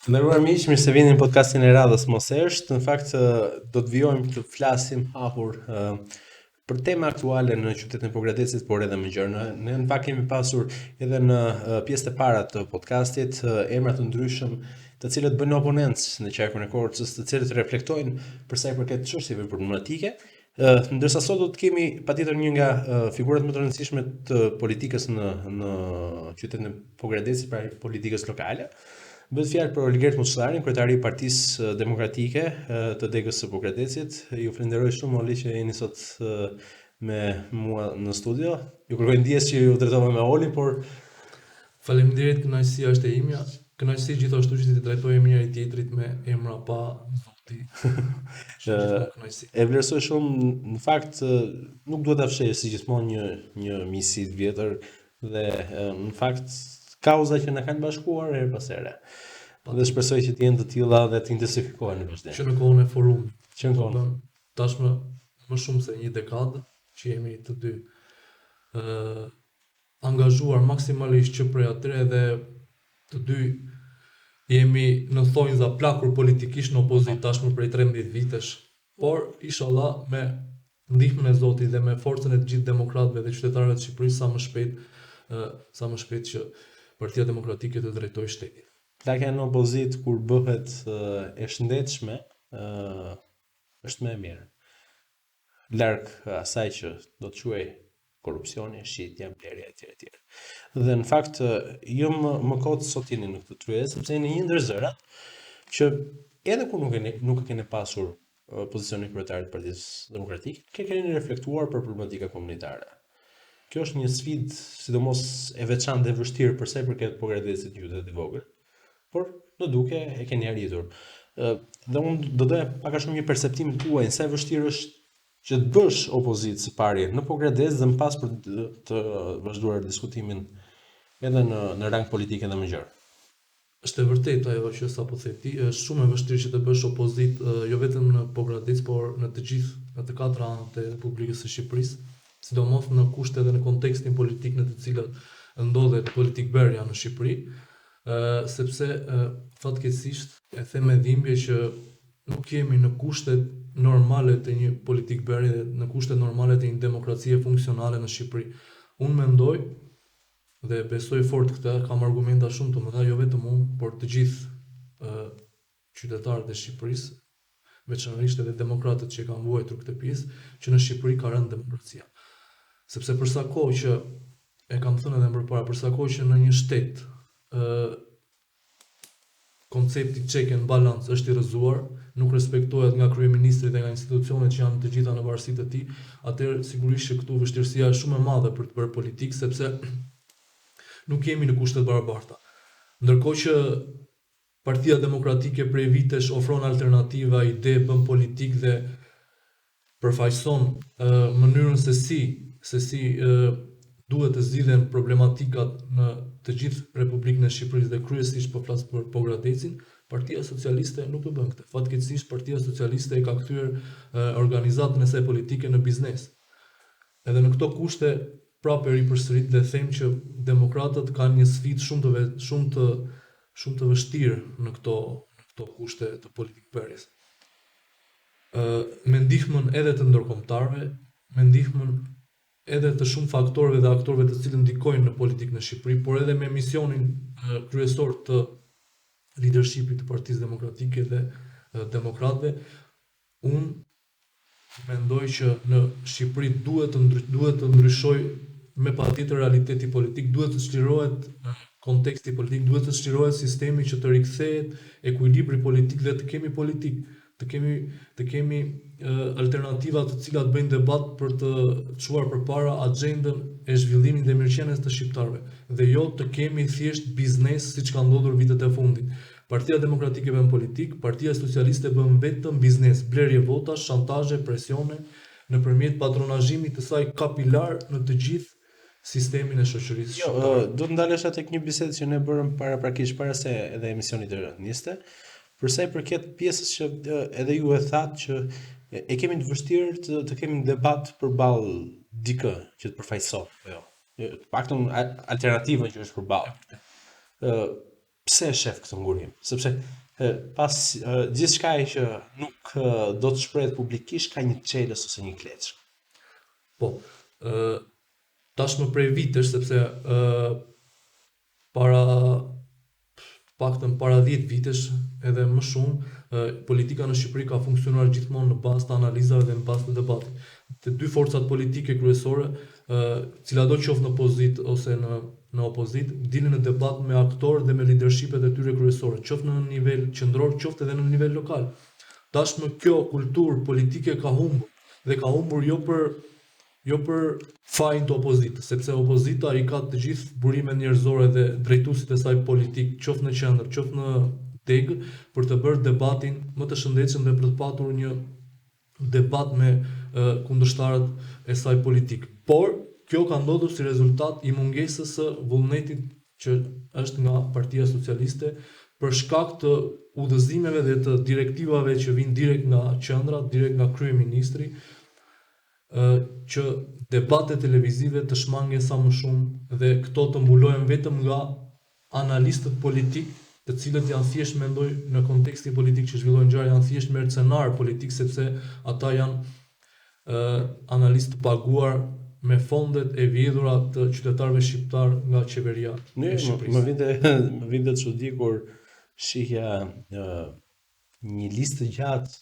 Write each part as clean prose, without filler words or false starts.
Të nderuar miq, mirë se vini në podcastin e radhës mos është. Në fakt do të vijojmë të flasim hapur për tema aktuale në qytetin e Pogradecit, por edhe më gjerë. Ne në fakt kemi pasur edhe në pjesët e para të podcastit emra të ndryshëm, të cilët bëjnë oponencë në qarkun e Korçës, të cilët reflektojnë për sa i përket çështjeve problematike. Ndërsa sot do të kemi patjetër një nga figurat më të rëndësishme të politikës në qytetin e Pogradecit, pra politikës lokale. Bëhet fjalë për Olgert Muçllarin, kryetari i Partisë Demokratike të Degës së Pogradecit. Ju falenderoj shumë Oli që jeni sot me mua në studio. Ju kërkoj ndjes që ju drejtova me Olin, por Faleminderit, kënaqësia është e imja. Kënaqësi gjithashtu që ti trajtojmë njëri tjetrit me emra pa zoti. Kënaqësi. e vlerësoj shumë. Në fakt nuk duhet ta fshej si gjithmonë një misi të vjetër dhe në fakt kauza që na kanë bashkuar her pas here. Dhe shpresoj që të jenë të tilla dhe të intensifikohen në vazhdim. Që në kohën e forumit. Që në kohën. Tashmë më shumë se një dekadë që jemi të dy angazhuar maksimalisht që prej atyre dhe të dy jemi në thonjza plakur politikisht në opozitë tashmë prej 13 vitesh, por inshallah me ndihmën e Zotit dhe me forcën e të gjithë demokratëve dhe qytetarëve të Shqipërisë sa më shpejt që Partia Demokratike të drejtojë shtetin. Plakja në opozit kur bëhet e shëndetshme është më e mirë. Larg asaj që do të quaj korrupsioni, shitja, blerja etj. Dhe në fakt jo më kot sot jeni në këtë tryezë, sepse jeni një ndër zërat që edhe kur nuk e keni pasur pozicionin kryetar të Partisë Demokratike, keni reflektuar për problematika komunitare. Kjo është një sfidë sidomos e veçantë dhe vështirë për sa i përket Pogradecit, qytet i vogël, por në duke e keni arritur. Dhe unë do doja pak a shumë një perceptim tuaj sa e vështirë është që të bësh opozitë së pari në Pogradec dhe më pas për të vazhduar diskutimin edhe në rang politik edhe më gjerë. Është e vërtetë ajo që sapo the ti, është shumë e vështirë që të bësh opozitë jo vetëm në Pogradec, por në të gjithë në të katra anët e Republikës së Shqipërisë, sidomos në kushte dhe në kontekstin politik në të cilat ndodhet politikbërja në Shqipëri, sepse fatkeqësisht e them me dhimbje që nuk jemi në kushtet normale të një politikbërje dhe në kushtet normale të një demokracie funksionale në Shqipëri. Unë mendoj dhe besoj fort këtë, kam argumenta shumë të mëdha, jo vetëm unë, por të gjithë qytetarët e Shqipërisë, veçanërisht edhe demokratët që kanë vuajtur këtë pjesë, që në Shqipëri ka rënë demokracia. Sepse për sa kohë që e kam thënë edhe më përpara, për sa kohë që në një shtet koncepti check and balance është i rrëzuar, nuk respektohet nga kryeministri dhe nga institucionet që janë të gjitha në varësi të tij, atëherë sigurisht që këtu vështirësia është shumë e madhe për të bërë politikë, sepse nuk jemi në kushte të barabarta. Ndërkohë që Partia Demokratike prej vitesh ofron alternativa, ide, bën politikë dhe përfaqëson mënyrën se si duhet të zgjidhen problematikat në të gjithë Republikën e Shqipërisë dhe kryesisht po flas për Pogradecin, Partia Socialiste nuk e bën këtë. Fatkeqësisht Partia Socialiste e ka kthyer organizatën e saj politike në biznes. Edhe në këto kushte prapë ripërsërit dhe them që demokratët kanë një sfidë shumë të vështirë në këto kushte të politikbërjes. Me ndihmën edhe të ndërkombëtarëve, me ndihmën edhe të shumë faktorëve dhe aktorëve të cilët ndikojnë në politikën e Shqipëri, por edhe me misionin kryesor të leadershipit të Partisë Demokratike dhe demokratëve, unë mendoj që në Shqipëri duhet të ndryshojë me patjetër realiteti politik, duhet të çlirohet konteksti politik, duhet të çlirohet sistemi që të rikthehet ekuilibri politik dhe të kemi politikë, të kemi alternativa të cilat bëjnë debat për të çuar përpara agjendën e zhvillimit dhe mirëqenies të shqiptarëve dhe jo të kemi thjesht biznes siç ka ndodhur vitet e fundit. Partia Demokratike bën politik, Partia Socialiste bën vetëm biznes, blerje votash, shantazhe, presione nëpërmjet patronazhimit të saj kapilar në të gjithë sistemin e shoqërisë shqiptare. Do të ndalesha tek një bisedë që ne bërëm para se edhe emisioni të niste. Për sa i përket pjesës që edhe ju e thatë që e kemi të vështirë të kemi një debat përballë dikë që të përfaqëson, jo. Paktën alternativën që është përballë. pse e shef këtë ngurim? Sepse pas gjithçka që nuk do të shprehet publikisht ka një çelës ose një kleçk. Po, tashmë prej vitesh, sepse para paktën para 10 vitesh edhe më shumë, politika në Shqipëri ka funksionuar gjithmonë në bazë të analizave dhe në bazë të debatit. Të dy forcat politike kryesore, ciladdo qoftë në pozitë ose në opozit, dilin në debat me aktorë dhe me leadershipet e tyre kryesore, qoftë në nivel qendror, qoftë edhe në nivel lokal. Tashmë kjo kulturë politike ka humbur, dhe ka humbur jo për fajin të opozitës, sepse opozita i ka të gjithë burimet njerëzore dhe drejtuesit e saj politik, qoftë në qendër, qoftë në degë, për të bërë debatin më të shëndetshëm dhe për të patur një debat me kundërshtarët e saj politik. Por kjo ka ndodhur si rezultat i mungesës së vullnetit që është nga Partia Socialiste për shkak të udhëzimeve dhe të direktivave që vijnë direkt nga qendra, direkt nga kryeministri, që debatet televizive të shmangen sa më shumë dhe këto të mbulohen vetëm nga analistët politik, të cilët janë thjesht, mendoj, në kontekstin politik që zhvillojnë ngjarje, janë thjesht mercenar politik, sepse ata janë analistë të paguar me fondet e vjedhura të qytetarëve shqiptar nga qeveria e Shqipërisë. Më vinte çudi kur shihja një listë gjatë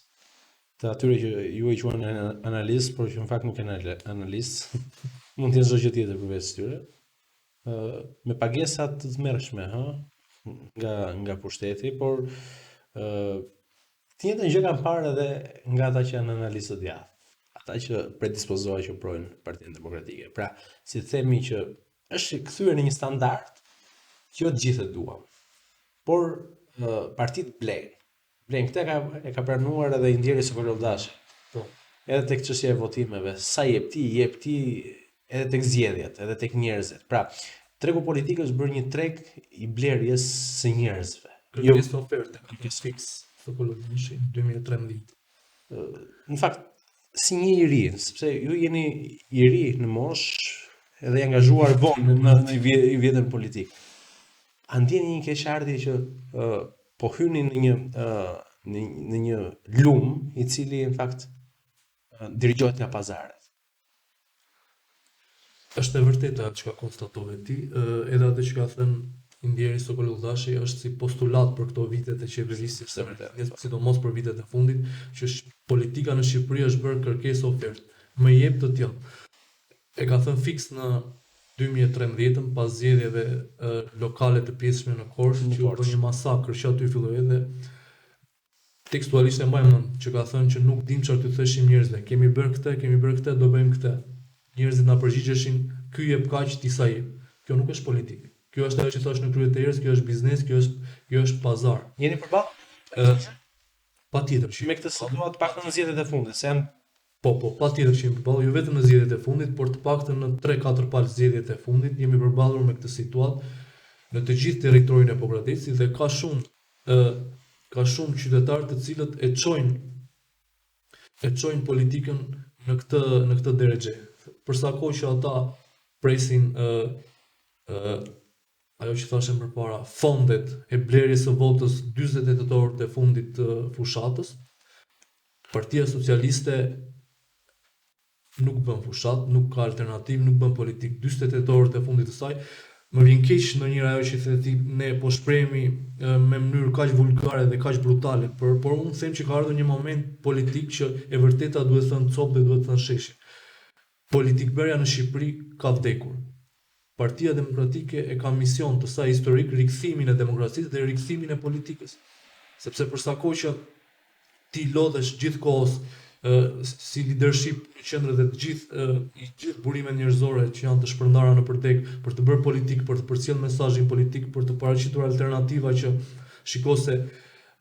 të atyre që ju e quajnë analistë, por që në fakt nuk janë analistë, mund të jenë çdo gjë tjetër përveç tyre, me pagesa të tmerrshme, nga pushteti, por të njëjtën gjë kanë parë edhe nga ata që janë analistët djathtë, ata që predispozohen që projnë Partinë Demokratike. Pra, si të themi që është kthyer në një standard që jo të gjithë e duam, por partitë blejnë. Këtë e ka pranuar edhe Indjeri Sokolovdashi. Po. Edhe tek çështja e votimeve, sa jep ti edhe tek zgjedhjet, edhe tek njerëzit. Pra, tregu politik është bërë një treg i blerjes së njerëzve. Kërkesë oferte, kërkesë fiks, Sokolovdashi 2013. Në fakt, si një i ri, sepse ju jeni i ri në moshë edhe i angazhuar vonë në vjetën politik. A ndjeni një keqardhje që po hyni në një lum i cili në fakt dirigjohet nga pazaret? Është e vërtetë atë që ka konstatove ti, edhe atë që ka thënë Indjeri Sokolovdashi është si postulat për këto vitet e qeverisë së vërtetë, sidomos për vitet e fundit, që politika në Shqipëri është bërë kërkesë ofertë. Më jep të tillë. E ka thënë fiks në 2013 pas zgjedhjeve lokale të pjesshme në Korçë, që u bë një masakër që aty filloi edhe tekstualisht e mbaj mend që ka thënë që nuk dim çfarë t'u thëshim njerëzve. Kemi bërë këtë, do bëjmë këtë. Njerëzit na përgjigjeshin, ky jep kaq, ti sa jep. Kjo nuk është politikë. Kjo është ajo që thash në krye të erës, kjo është biznes, kjo është pazar. Jeni përballë? Patjetër. Me këtë situatë pak në zgjedhjet e fundit, se janë Po, patjetër që jemi përballur, jo vetëm në zgjedhjet e fundit, por të paktën në 3-4 palë zgjedhjet e fundit jemi përballur me këtë situatë në të gjithë territorin e Pogradecit dhe ka shumë qytetarë të cilët e çojnë politikën në këtë drejtë. Për sa kohë që ata presin ajo që thashëm përpara, fondet e blerjes së votës 48 orët e fundit të fushatës, Partia Socialiste nuk bën fushat, nuk ka alternativë, nuk bën politik 48 orët e fundit të saj. Më vjen keq ndonjëherë ajo që theti ne po shprehemi me mënyrë kaq vulgare dhe kaq brutale, por unë them që ka ardhur një moment politik që e vërteta duhet thënë copë dhe duhet thënë sheshi. Politikbërja në Shqipëri ka vdekur. Partia Demokratike e ka mision të saj historik rikthimin e demokracisë dhe rikthimin e politikës. Sepse për sa kohë që ti lodhesh gjithkohës si leadership në qendër dhe të gjithë burimet njerëzore që janë të shpërndara në përdeg për të bërë politikë, për të përcjellë mesazhin politik, për të paraqitur alternativa që shiko se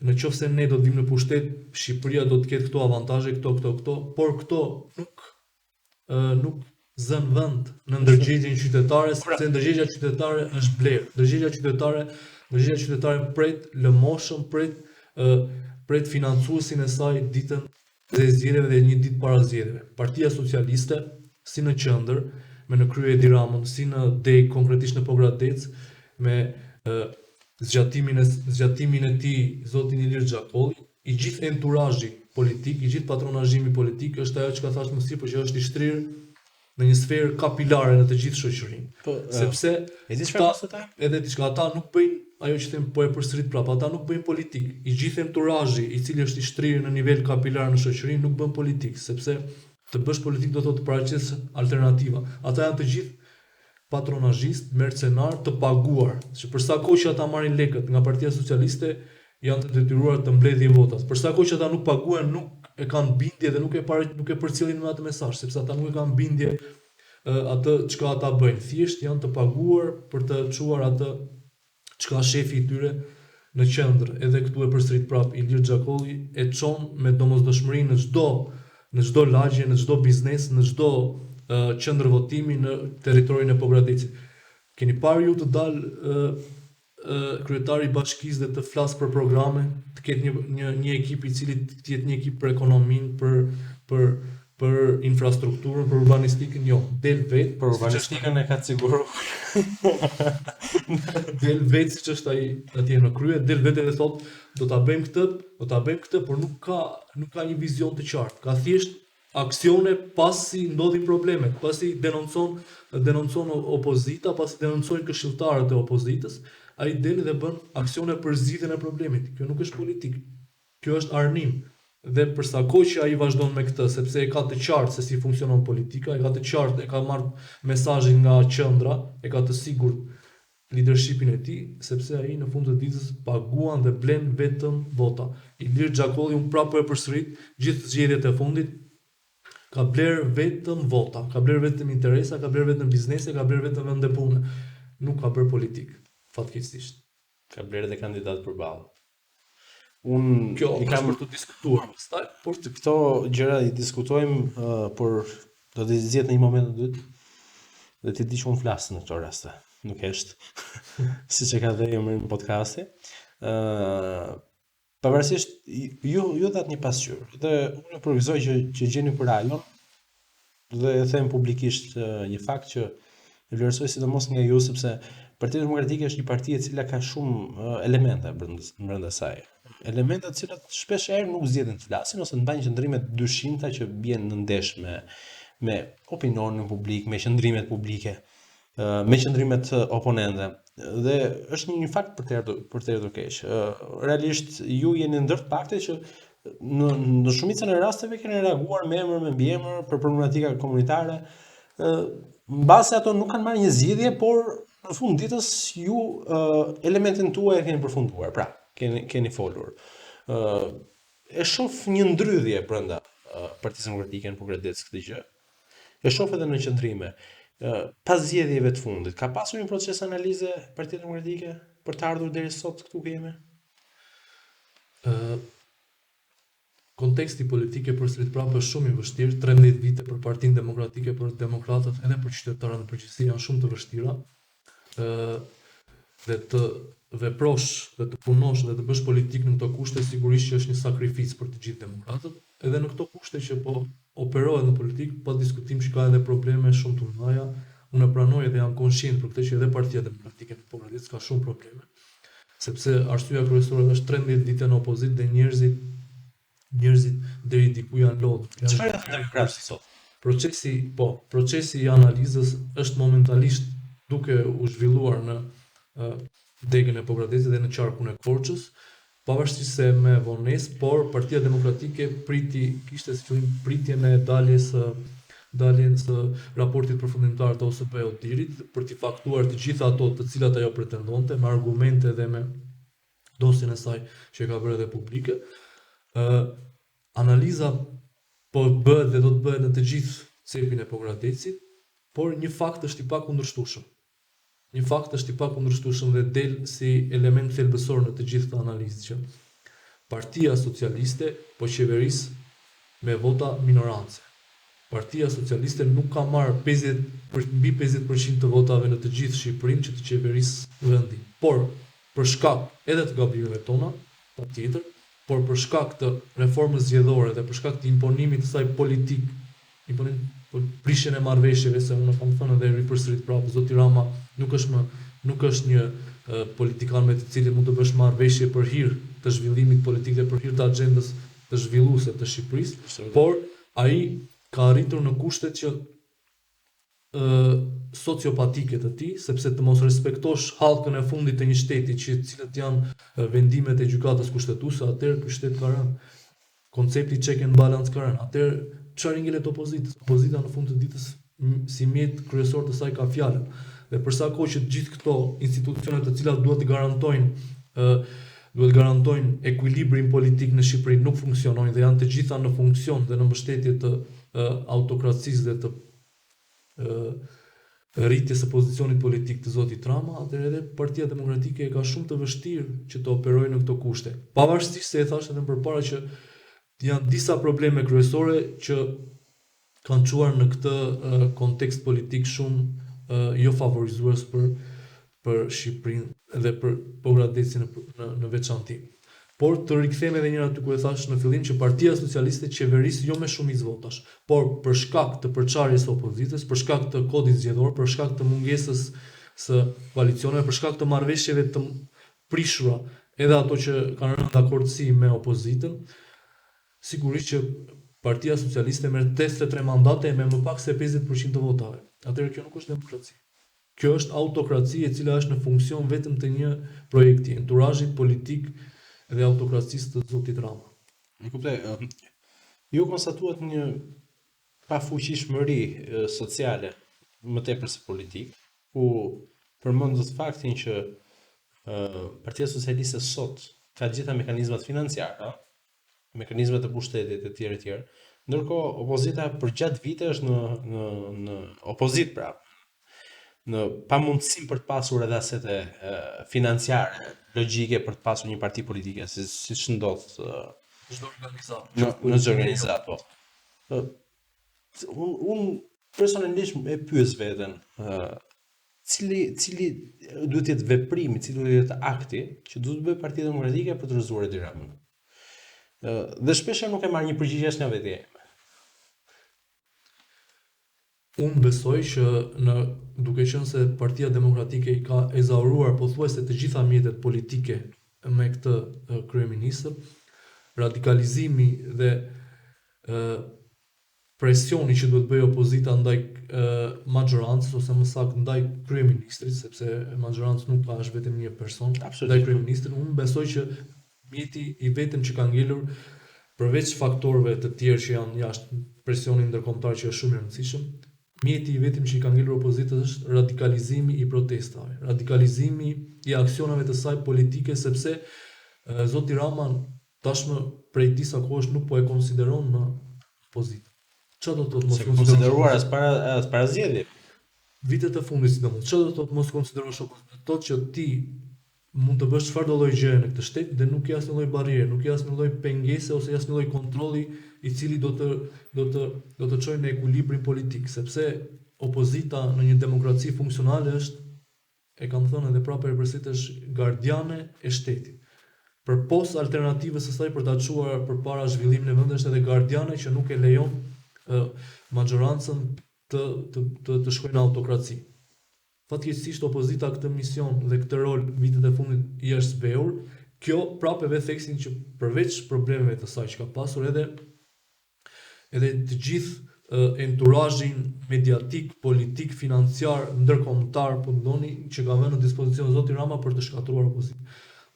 në qoftë se ne do të vim në pushtet, Shqipëria do të ketë këto avantazhe, këto, por këto nuk zën vend në ndërgjegjen qytetare, sepse ndërgjegja qytetare është blerë. Ndërgjegja qytetare pret lëmoshëm, pret financuesin e saj ditën dhe zgjedhjeve dhe një ditë para zgjedhjeve. Partia Socialiste, si në qendër, me në krye Edi Ramën, si në deg konkretisht në Pogradec, me zgjatimin e tij zotin Ilir Xhakolli, i gjithë enturazhi politik, i gjithë patronazhimi politik është ajo që ka thashë më sipër që është i shtrirë në një sferë kapilare në të gjithë shoqërinë. Sepse edhe diçka ata nuk bëjnë ajo që them po e përsërit prapë, ata nuk bëjnë politik. I gjithë enturazhi i cili është i shtrirë në nivel kapilar në shoqëri nuk bën politik, sepse të bësh politik do thotë të paraqes alternativa. Ata janë të gjithë patronazhist, mercenar të paguar, që për sa kohë që ata marrin lekët nga Partia Socialiste janë të detyruar të mbledhin votat. Për sa kohë që ata nuk paguhen, nuk e kanë bindje dhe nuk e përcjellin me atë mesazh, sepse ata nuk e kanë bindje atë çka ata bëjnë. Thjesht janë të paguar për të çuar atë çka shefi i tyre në qendër. Edhe këtu e përsërit prap, Ilir Xhakolli e çon me domosdoshmëri në çdo lagje, në çdo biznes, në çdo qendër votimi në territorin e Pogradecit. Keni parë ju të dalë kryetari i bashkisë dhe të flas për programe, të ketë një ekip i cili të jetë një ekip për ekonominë, për infrastrukturën, për urbanistikën, jo, del vetë. Për urbanistikën e ka siguru. Del vetë siç është ai atje në krye, del vetë dhe thotë do ta bëjmë këtë, por nuk ka një vizion të qartë. Ka thjesht aksione pasi ndodhin problemet, pasi denoncon opozita, pasi denoncojnë këshilltarët e opozitës, ai del dhe bën aksione për zgjidhjen e problemit. Kjo nuk është politik. Kjo është arnim. Dhe për sa kohë që ai vazhdon me këtë, sepse e ka të qartë se si funksionon politika, e ka të qartë, e ka marrë mesazhin nga qendra, e ka të sigurt leadershipin e tij, sepse ai në fund të ditës paguan dhe blen vetëm vota. Ilir Xhakolli prapë e përsërit, gjithë zgjedhjet e fundit ka bler vetëm vota, ka bler vetëm interesa, ka bler vetëm biznese, ka bler vetëm vende pune. Nuk ka bërë politik, fatkeqësisht. Ka bler edhe kandidat përballë. Kjo i kam për të diskutuar pastaj, por këto gjëra i diskutojmë, por do të zgjedh në një moment të dytë. Dhe ti di që unë flas në këto raste, nuk është siç e ka dhënë emrin në podcasti. Pavarësisht ju dhat një pasqyrë dhe unë provizoj që gjeni për rajon dhe e them publikisht një fakt që e vlerësoj sidomos nga ju, sepse Partia Demokratike është një parti e cila ka shumë elemente brenda saj. Elemente të cilat shpesh herë nuk zgjedhin të flasin ose të mbajnë qëndrime të dyshimta që bien në ndesh me opinionin publik, me qëndrimet publike, me qëndrimet oponente. Dhe është një fakt për të erdhur keq. Realisht ju jeni ndër të paktë që në shumicën e rasteve keni reaguar me emër me mbiemër për problematika komunitare. Mbase ato nuk kanë marrë një zgjidhje, por në fund ditës ju elementin tuaj e keni përfunduar. Pra, keni folur. E shoh një ndrydhje brenda Partisë Demokratike në Pogradec këtë gjë. E shoh edhe në qendrime. Pas zgjedhjeve të fundit, ka pasur një proces analize Partia Demokratike për të ardhur deri sot këtu ku jemi? Konteksti politik e përsërit prapë është shumë i vështirë, 13 vite për Partinë Demokratike, për demokratët edhe për qytetarët në përgjithësi janë shumë të vështira. Dhe të veprosh dhe të punosh dhe të bësh politik në këto kushte sigurisht që është një sakrificë për të gjithë demokratët, edhe në këto kushte që po operohet në politik, pa diskutim që ka edhe probleme shumë të mëdha. Unë pranoj dhe jam konshient për këtë që edhe Partia Demokratike në Pogradec ka shumë probleme, sepse arsyeja kryesore është 13 vite në opozitë dhe njerëzit deri diku janë lodhur. Çfarë janë demokratët sot? Procesi i analizës është momentalisht duke u zhvilluar në degën e Pogradecit dhe në qarkun e Korçës, pavarësisht se me vonesë, por Partia Demokratike kishte si qëllim pritjen e daljes së raportit përfundimtar të OSP-Odirit për t'i faktuar të gjitha ato të cilat ajo pretendonte, me argumente dhe me dosjen e saj që e ka bërë edhe publike. Analiza po bëhet dhe do të bëhet në të gjithë cepin e Pogradecit, por një fakt është i pakundërshtueshëm. Dhe del si element thelbësor në të gjithë këtë analizë që Partia Socialiste po qeveris me vota minorance. Partia Socialiste nuk ka marrë mbi 50% të votave në të gjithë Shqipërinë që të qeverisë vendin. Por për shkak edhe të gabimeve tona, patjetër, por për shkak të reformës zgjedhore dhe për shkak të imponimit të saj politik, prishjen e marrëveshjeve, se unë kam thënë edhe ripërsërit prapë, zoti Rama nuk është më nuk është një politikan me të cilit mund të bësh marrëveshje për hir të zhvillimit politik dhe për hir të agjendës të zhvilluese të Shqipërisë, por ai ka arritur në kushtet që sociopatike të tij, sepse të mos respektosh hallkën e fundit të një shteti, cilët janë vendimet e gjykatës kushtetuese, atëherë ky shtet ka rënë. Koncepti check and balance ka rënë. Atëherë çfarë ngjelet opozitës? Opozita në fund të ditës si mjet kryesor të saj ka fjalën. Dhe për sa kohë që të gjithë këto institucione të cilat duhet garantojnë ekuilibrin politik në Shqipëri nuk funksionojnë dhe janë të gjitha në funksion dhe në mbështetje të autokracisë dhe të rritjes së pozicionit politik të zotit Rama, atëherë edhe Partia Demokratike ka shumë të vështirë që të operojë në këto kushte. Pavarësisht se e thash edhe më përpara që janë disa probleme kryesore që kanë çuar në këtë kontekst politik shumë jo favorizues për Shqipërinë dhe për Bogradecin në veçantë. Por të rikthehem edhe njëra aty ku e thash në fillim që Partia Socialiste qeveris jo me shumicë votash, por për shkak të përçarjes së opozitës, për shkak të kodit zgjedhor, për shkak të mungesës së koalicioneve, për shkak të marrëveshjeve të prishura, edhe ato që kanë rënë dakordsi me opozitën, sigurisht që Partia Socialiste merr 83 mandate me më pak se 50% të votave. Atëherë kjo nuk është demokraci. Kjo është autokraci e cila është në funksion vetëm të një projekti, enturazhit politik dhe autokracisë të zotit Rama. E kuptoj. Ju konstatuat një pafuqishmëri sociale më tepër se politik, ku përmendët faktin që Partia Socialiste sot ka gjitha mekanizmat financiare, mekanizmat e pushtetit e tjerë, ndërkohë opozita për gjatë vite është në opozit prapë, në pamundësim për të pasur edhe asete financiare, logjike për të pasur një parti politike, siç ndodh në çdo organizat. Unë personalisht e pyes veten, cili duhet të jetë veprimi, cili duhet të jetë akti që duhet të bëjë Partia Demokratike për të rrezuar Edi Ramën. Dhe shpesh nuk e marr një përgjigje as nga vetja ime. Unë besoj që duke qenë se Partia Demokratike i ka ezauruar pothuajse të gjitha mjetet politike me këtë kryeministër, radikalizimi dhe presioni që duhet bëjë opozita ndaj majorancës ose më saktë ndaj kryeministrit, sepse majoranca nuk ka as vetëm një person, ndaj kryeministrit, unë besoj që mjeti i vetëm që ka ngelur përveç faktorëve të tjerë që janë jashtë presionit ndërkombëtar që është shumë i rëndësishëm, mjeti i vetëm që i ka ngelur opozitës është radikalizimi i protestave, radikalizimi i aksioneve të saj politike, sepse zoti Rama tashmë prej disa kohësh nuk po e konsideron në opozitë. Çfarë do të thotë mos konsideruar as para zgjedhjeve? Vitet e fundit sidomos. Çfarë do të thotë mos konsiderosh opozitë? Do të thotë që ti mund të bësh çfarë do lloj gjëje në këtë shtet dhe nuk ka asnjë lloj barriere, nuk ka asnjë lloj pengese ose asnjë lloj kontrolli i cili do të çojë në ekuilibrin politik, sepse opozita në një demokraci funksionale është, e kam thënë edhe prapë përsëritësh, gardiane e shtetit. Përpos alternativës së saj për ta çuar përpara zhvillimin e vendit është edhe gardiane që nuk e lejon majorancën të shkojnë në autokraci. Fatkeqësisht opozita këtë mision dhe këtë rol vitet e fundit i është zbehur. Kjo prapë e theksin që përveç problemeve të saj që ka pasur edhe të gjithë enturazhin mediatik, politik, financiar, ndërkombëtar, po ndoni që ka vënë në dispozicion zoti Rama për të shkatruar opozitën.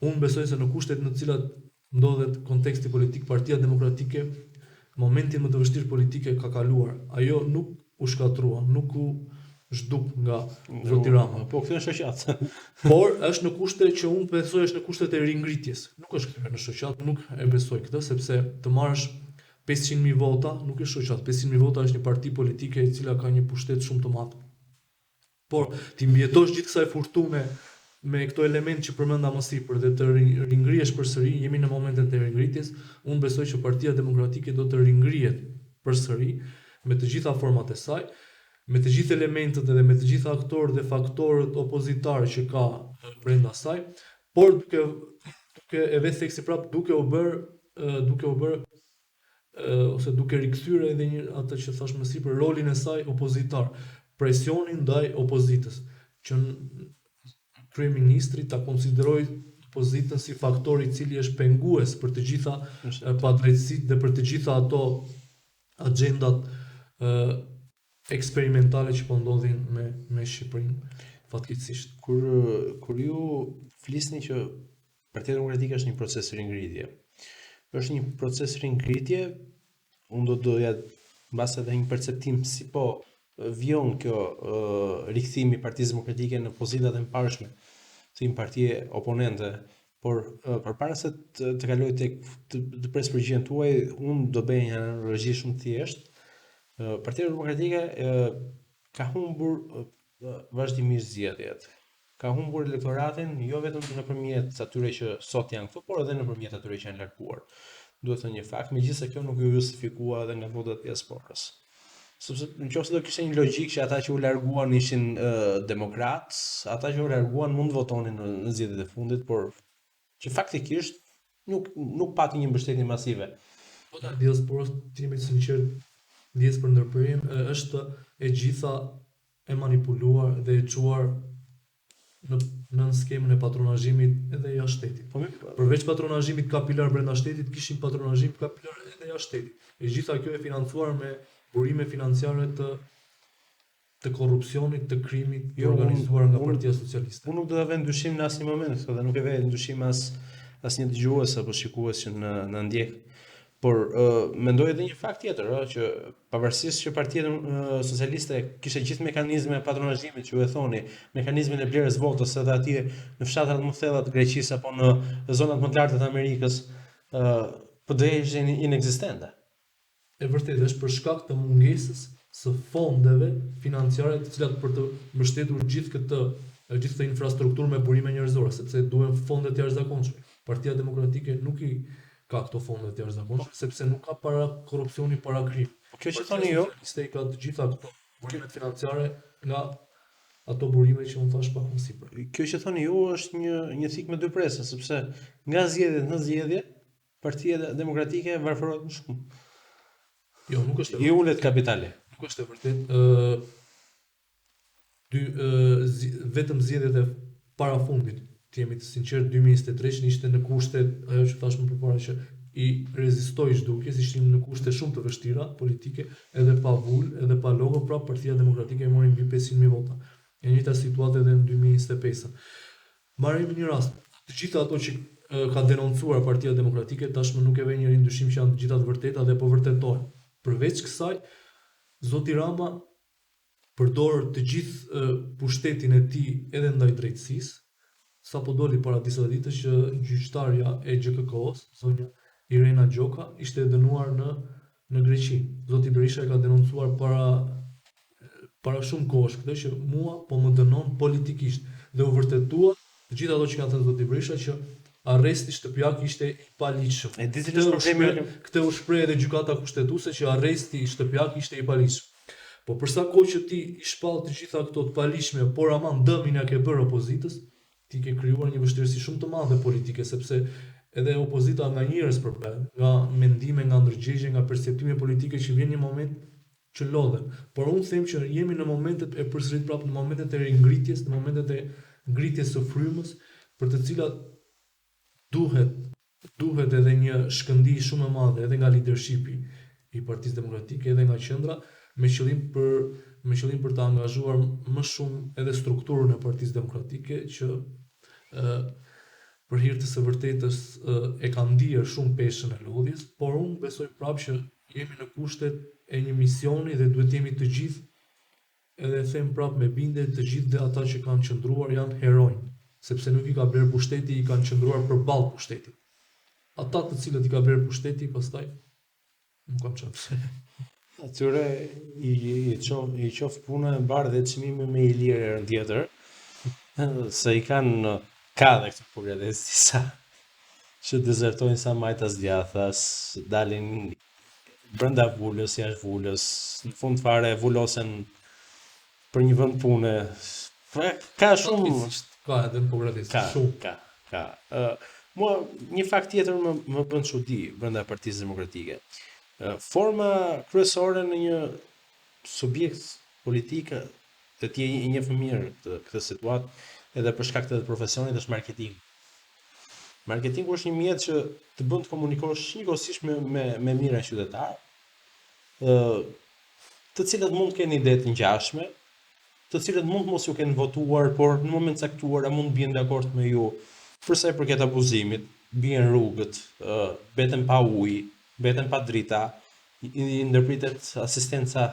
Unë besoj se në kushtet në të cilat ndodhet konteksti politik, Partia Demokratike momentin më të vështirë politike ka kaluar. Ajo nuk u shkatrua, nuk u zhduk nga zoti Rama. Po këtë është shoqat. Por është në kushte që unë besoj është në kushtet e ringritjes. Nuk është kthyer në shoqat, nuk e besoj këtë, sepse të marrësh 500.000 vota nuk është shoqat. 500.000 vota është një parti politike e cila ka një pushtet shumë të madh. Por ti mbjetosh gjithë kësaj fortune me këto element që përmenda më sipër dhe të ringrihesh përsëri, jemi në momentin e ringritjes, unë besoj që Partia Demokratike do të ringrihet përsëri me të gjitha format e saj, me të gjithë elementet dhe me të gjithë aktorët dhe faktorët opozitarë që ka brenda saj, por duke e vetë theksi prap duke u bër ose duke rikthyer edhe një atë që thash më sipër, rolin e saj opozitar, presionin ndaj opozitës, që kryeministri ta konsideroj pozitën si faktor i cili është pengues për të gjitha padrejtësitë dhe për të gjitha ato agjendat eksperimentale që po ndodhin me Shqipërinë fatkeqësisht. Kur ju flisni që Partia Demokratike është një proces ringritje. Është një proces ringritje, unë doja mbas edhe një perceptim si po vjon kjo rikthimi i Partisë Demokratike në pozitat e mparshme si një partie oponente, por përpara se të kaloj tek të pres përgjigjen tuaj, unë do bëj një analogji shumë thjesht. Partia Demokratike ka humbur vazhdimisht zgjedhjet. Ka humbur elektoratin jo vetëm nëpërmjet atyre që sot janë këtu, por edhe nëpërmjet atyre që janë larguar. Duhet thënë një fakt, megjithëse kjo nuk ju justifikua edhe nga votat diasporës. Sepse nëse do kishte një logjik që ata që u larguan ishin demokratë, ata që u larguan mund të votonin në zgjedhjet e fundit, por që faktikisht nuk pati një mbështetje masive. Vota diasporës, të jemi të sinqert, ndjes për ndërprerjen është e gjitha e manipuluar dhe e çuar në skemën e patronazhimit edhe jashtë shtetit. Përveç patronazhimit kapilar brenda shtetit, kishin patronazhim kapilar edhe jashtë shtetit. E gjitha kjo e financuar me burime financiare të korrupsionit, të krimit të organizuar nga Partia Socialiste. Unë nuk do ta vë ndyshim në asnjë moment këtë dhe nuk e vë ndyshim asnjë dëgjues apo shikues që na ndjek. Por mendoj edhe një fakt tjetër, që pavarësisht që Partia Socialiste kishte gjithë mekanizme e patronazhimit që ju e thoni, mekanizmin e blerjes votës edhe atje në fshatrat më të thella të Greqisë apo në zonat më të larta të Amerikës, PD-ja ishte inekzistente. E vërtetë është për shkak të mungesës së fondeve financiare të cilat për të mbështetur gjithë këtë infrastrukturë me burime njerëzore, sepse duhen fonde të jashtëzakonshme. Partia Demokratike nuk i ka këto fonde të jashtëzakonshme sepse nuk ka para korrupsioni, para krim. Kjo që thoni ju, i ka të gjitha këto burime financiare nga ato burime që unë thash pak më sipër. Kjo që thoni ju është një thikë me dy presa, sepse nga zgjedhjet në zgjedhje Partia Demokratike varfërohet më shumë. Jo, nuk është. I ulet kapitali. Nuk është e vërtetë. Vetëm zgjedhjet e parafundit, të jemi të sinqert, 2023 ishte në kushte, ajo që thash më përpara, që i rezistoi zhdukjes, ishim në kushte shumë të vështira politike, edhe pa vull, edhe pa logo, pra Partia Demokratike mori mbi 500.000 vota. E njëjta situatë edhe në 2025. Marrim një rast. Të gjitha ato që ka denoncuar Partia Demokratike tashmë nuk e vë një ndyshim që janë të gjitha të vërteta dhe po vërtetohen. Përveç kësaj, Zoti Rama përdor të gjithë pushtetin e tij edhe ndaj drejtësisë. Sapo doli para disa ditësh që gjyqtarja e GKK-s, zonja Irena Gjoka, ishte dënuar në Greqi. Zoti Berisha e ka denoncuar para shumë kohësh këtë që mua po më dënon politikisht dhe u vërtetua të gjitha ato që kanë thënë Zoti Berisha që arresti shtëpiak ishte i paligjshëm. Këtë u shpreh edhe gjykata kushtetuese që arresti i shtëpiak ishte i paligjshëm. Po për sa kohë që ti i shpall të gjitha këto të paligjshme, por aman dëmin ja ke bërë opozitës, ti ke krijuar një vështirësi shumë të madhe politike, sepse edhe opozita nga njerëz përpel, nga mendime, nga ndërgjegje, nga perceptime politike që vjen një moment që lodhen. Por unë them që jemi në momentet e përsërit prapë në momentet e ringritjes, në momentet e ngritjes së frymës, për të cilat duhet edhe një shkëndij shumë e madhe edhe nga leadershipi i Partisë Demokratike edhe nga qendra me qëllim për të angazhuar më shumë edhe strukturën e Partisë Demokratike që për hir të së vërtetës e ka ndier shumë peshën e lodhjes, por unë besoj prapë që jemi në kushtet e një misioni dhe duhet jemi të gjithë edhe them prapë me bindje të gjithë dhe ata që kanë qëndruar janë heronj, sepse nuk i ka blerë pushteti, i kanë qëndruar përballë pushtetit. Ata të cilët i ka blerë pushteti, pastaj nuk kanë çfarë. Atyre i qof puna e mbarë dhe çmimi me i lirë herën tjetër, se i kanë ka dhe këtë përgjedes disa që dezertojnë sa majtas djathas, dalin brenda vulës, jashtë vulës, në fund fare vulosen për një vend pune. Ka shumë ka edhe në përgjedes shumë. Ka. Mua një fakt tjetër më bën çudi brenda Partisë Demokratike. Forma kryesore në një subjekt politik të tje i një fëmirë këtë situatë edhe për shkak të profesionit është marketing. Marketingu është një mjet që të bën të komunikosh njëkohësisht me mira qytetarë, të cilët mund të kenë ide të ngjashme, të cilët mund mos ju kenë votuar, por në moment caktuar mund të bien dakord me ju. Për sa i përket abuzimit, bien rrugët, beten pa ujë, beten pa drita, i ndërpritet asistenca,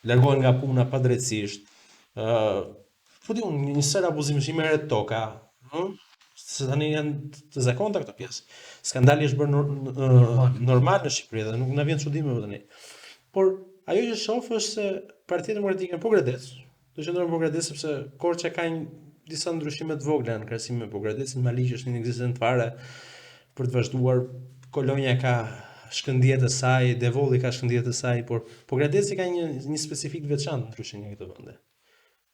largohen nga puna padrejtisht. Po di unë, një sër abuzimish i merret toka, se tani janë të zakonta këto pjesë. Skandali është bërë normal në Shqipëri dhe nuk na vjen çudim më tani. Por ajo që shoh është se Partia Demokratike po gradet, do qëndron po gradet sepse Korça ka disa ndryshime të vogla në krahasim me Pogradecin, Maliqi është inekzistent fare për të vazhduar. Kolonja ka shkëndijat e saj, Devolli ka shkëndijat e saj, por Pogradeci ka një specifik veçantë ndryshe nga këto vende.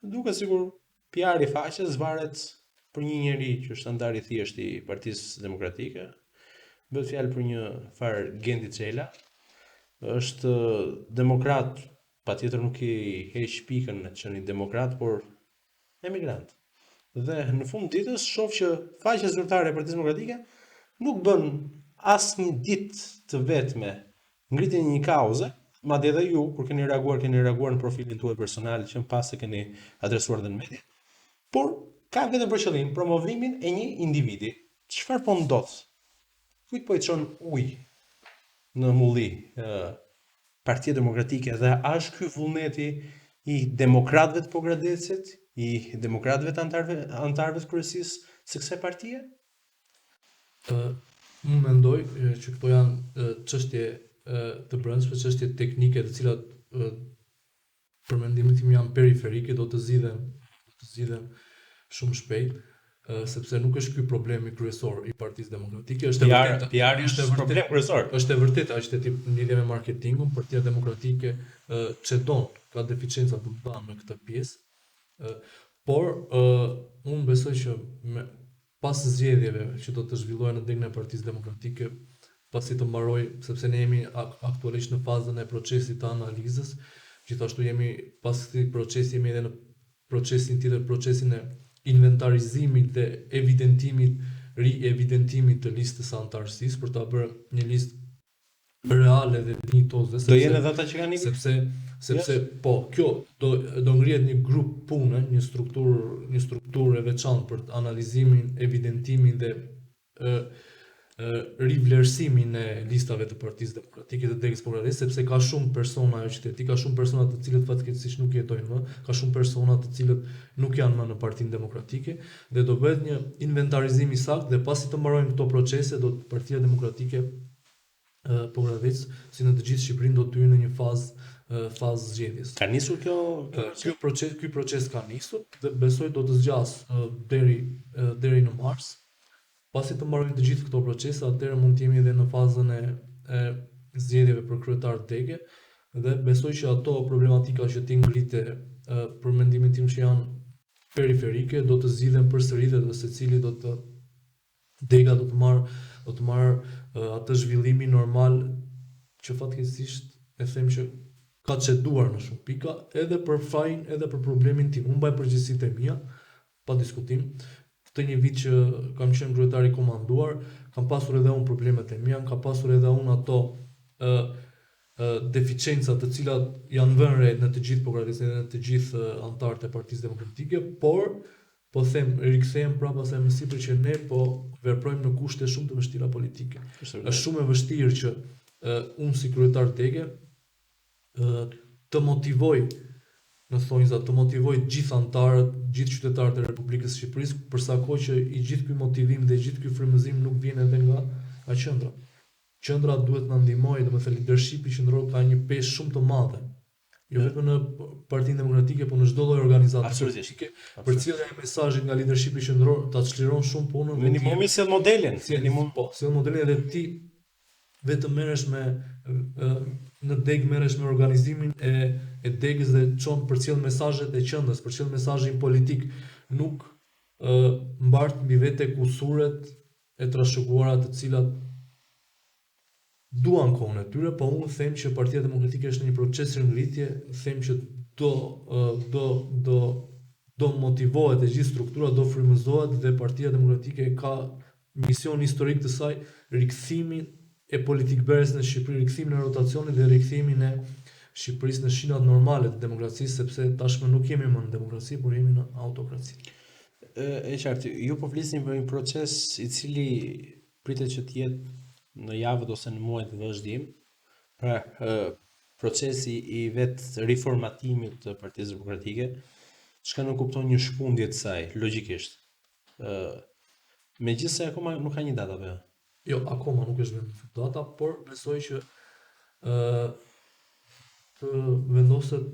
Duket sikur PR i faqes varet për një njeri që është antar i thjesht i Partisë Demokratike. Bëhet fjalë për një far Gendi Çela. Është demokrat, patjetër nuk i heq pikën në të qenë demokrat, por emigrant. Dhe në fund ditës shoh që faqja zyrtare e Partisë Demokratike nuk bën asnjë ditë të vetme ngritjen e një kauze, madje edhe ju kur keni reaguar në profilin tuaj personal që më pas e keni adresuar dhe në media. Por ka vetëm për qëllim promovimin e një individi. Çfarë po ndodh? Kujt po i çon ujë në mulli Partia Demokratike dhe a është ky vullneti i demokratëve të Pogradecit, i demokratëve të antarëve të kryesisë së kësaj partie? Unë mendoj që këto janë çështje të brendshme, çështje teknike të cilat për mendimin tim janë periferike, do të zgjidhen shumë shpejt, sepse nuk është ky problemi kryesor i Partisë Demokratike, është PR është problem kryesor. Është e vërtetë aq të tip në lidhje me marketingun, Partia Demokratike çedon, ka deficienca të mëdha me këtë pjesë, por unë besoj që pas zgjedhjeve që do të zhvillohen në degën e Partisë Demokratike, pasi të mbaroj, sepse ne jemi aktualisht në fazën e procesit të analizës, gjithashtu jemi pas këtij procesi jemi edhe në procesin tjetër, procesin e inventarizimit dhe rievidentimit të listës së antarësisë për ta bërë një listë reale dhe dinjitoze. Do jenë edhe ata që kanë ikur? Sepse po, kjo do ngrihet një grup pune, një strukturë e veçantë për analizimin, evidentimin dhe rivlerësimin e listave të Partisë Demokratike të degës Pogradecit, sepse ka shumë persona ajo qyteti, ka shumë persona të cilët fatkeqësisht nuk jetojnë më, ka shumë persona të cilët nuk janë më në Partinë Demokratike dhe do bëhet një inventarizim i saktë dhe pasi të mbarojnë këto procese do Partia Demokratike Pogradec, si në të gjithë Shqipërinë, do të hyjë në një fazë zgjedhjes. Ka nisur Ky proces ka nisur dhe besoj do të zgjas deri në mars. Pasi të mbarojnë të gjithë këto procese, atëherë mund të jemi edhe në fazën e zgjedhjeve për kryetar dege dhe besoj që ato problematika që ti ngrite për mendimin tim që janë periferike do të zgjidhen përsëri dhe secili dega do të marr atë zhvillimin normal që fatkeqësisht e them që ka çeduar në shumë pika, edhe për fajin, edhe për problemin tim. Unë mbaj përgjegjësitë e mia, pa diskutim. Këtë një vit që kam qenë kryetar i komanduar, kam pasur edhe unë problemet e mia, kam pasur edhe unë ato deficienca të cilat janë vënë re në të gjithë Pogradecin dhe në të gjithë antarët e Partisë Demokratike, por po them, rikthehem prapa se më sipër që ne po veprojmë në kushte shumë të vështira politike. Është shumë e vështirë që unë si kryetar dege të motivoj të motivoj gjithë antarët, gjithë qytetarët e Republikës së Shqipërisë, përsa kohë që i gjithë ky motivim dhe gjithë ky frymëzim nuk vjen edhe nga qendra. Qendra duhet na ndihmojë, domethënë leadershipi qendror ka një peshë shumë të madhe. Jo vetëm në Partinë Demokratike, por në çdo lloj organizate politike, për cilën mesazhet nga leadershipi qendror ta çliron shumë punën. Minimumi sjell modelin, sjell modelin edhe ti vetëm merresh në degë merresh me organizimin e degës dhe çon përcjell mesazhet e qendrës, përcjell mesazhin politik, nuk mbart mbi vete kusuret e trashëguara të cilat duan kohën e tyre, po unë them që Partia Demokratike është në një proces rrëngritje, them që do do motivohet e gjithë struktura, do frymëzohet dhe Partia Demokratike ka mision historik të saj rikthimin e politikbërjes në Shqipëri, rikthimin e rotacionit dhe rikthimin e Shqipërisë në shinat normale të demokracisë, sepse tashmë nuk jemi më në demokraci, por jemi në autokraci. E qartë, ju po flisni për një proces i cili pritet që të jetë në javët ose në muajt të vazhdim, pra procesi i vetë riformatimit të Partisë Demokratike, çka nuk kupton një shkundje të saj, logjikisht. Megjithëse akoma nuk ka një datë apo jo? Jo, akoma nuk është vendosu data, por besoj që të vendoset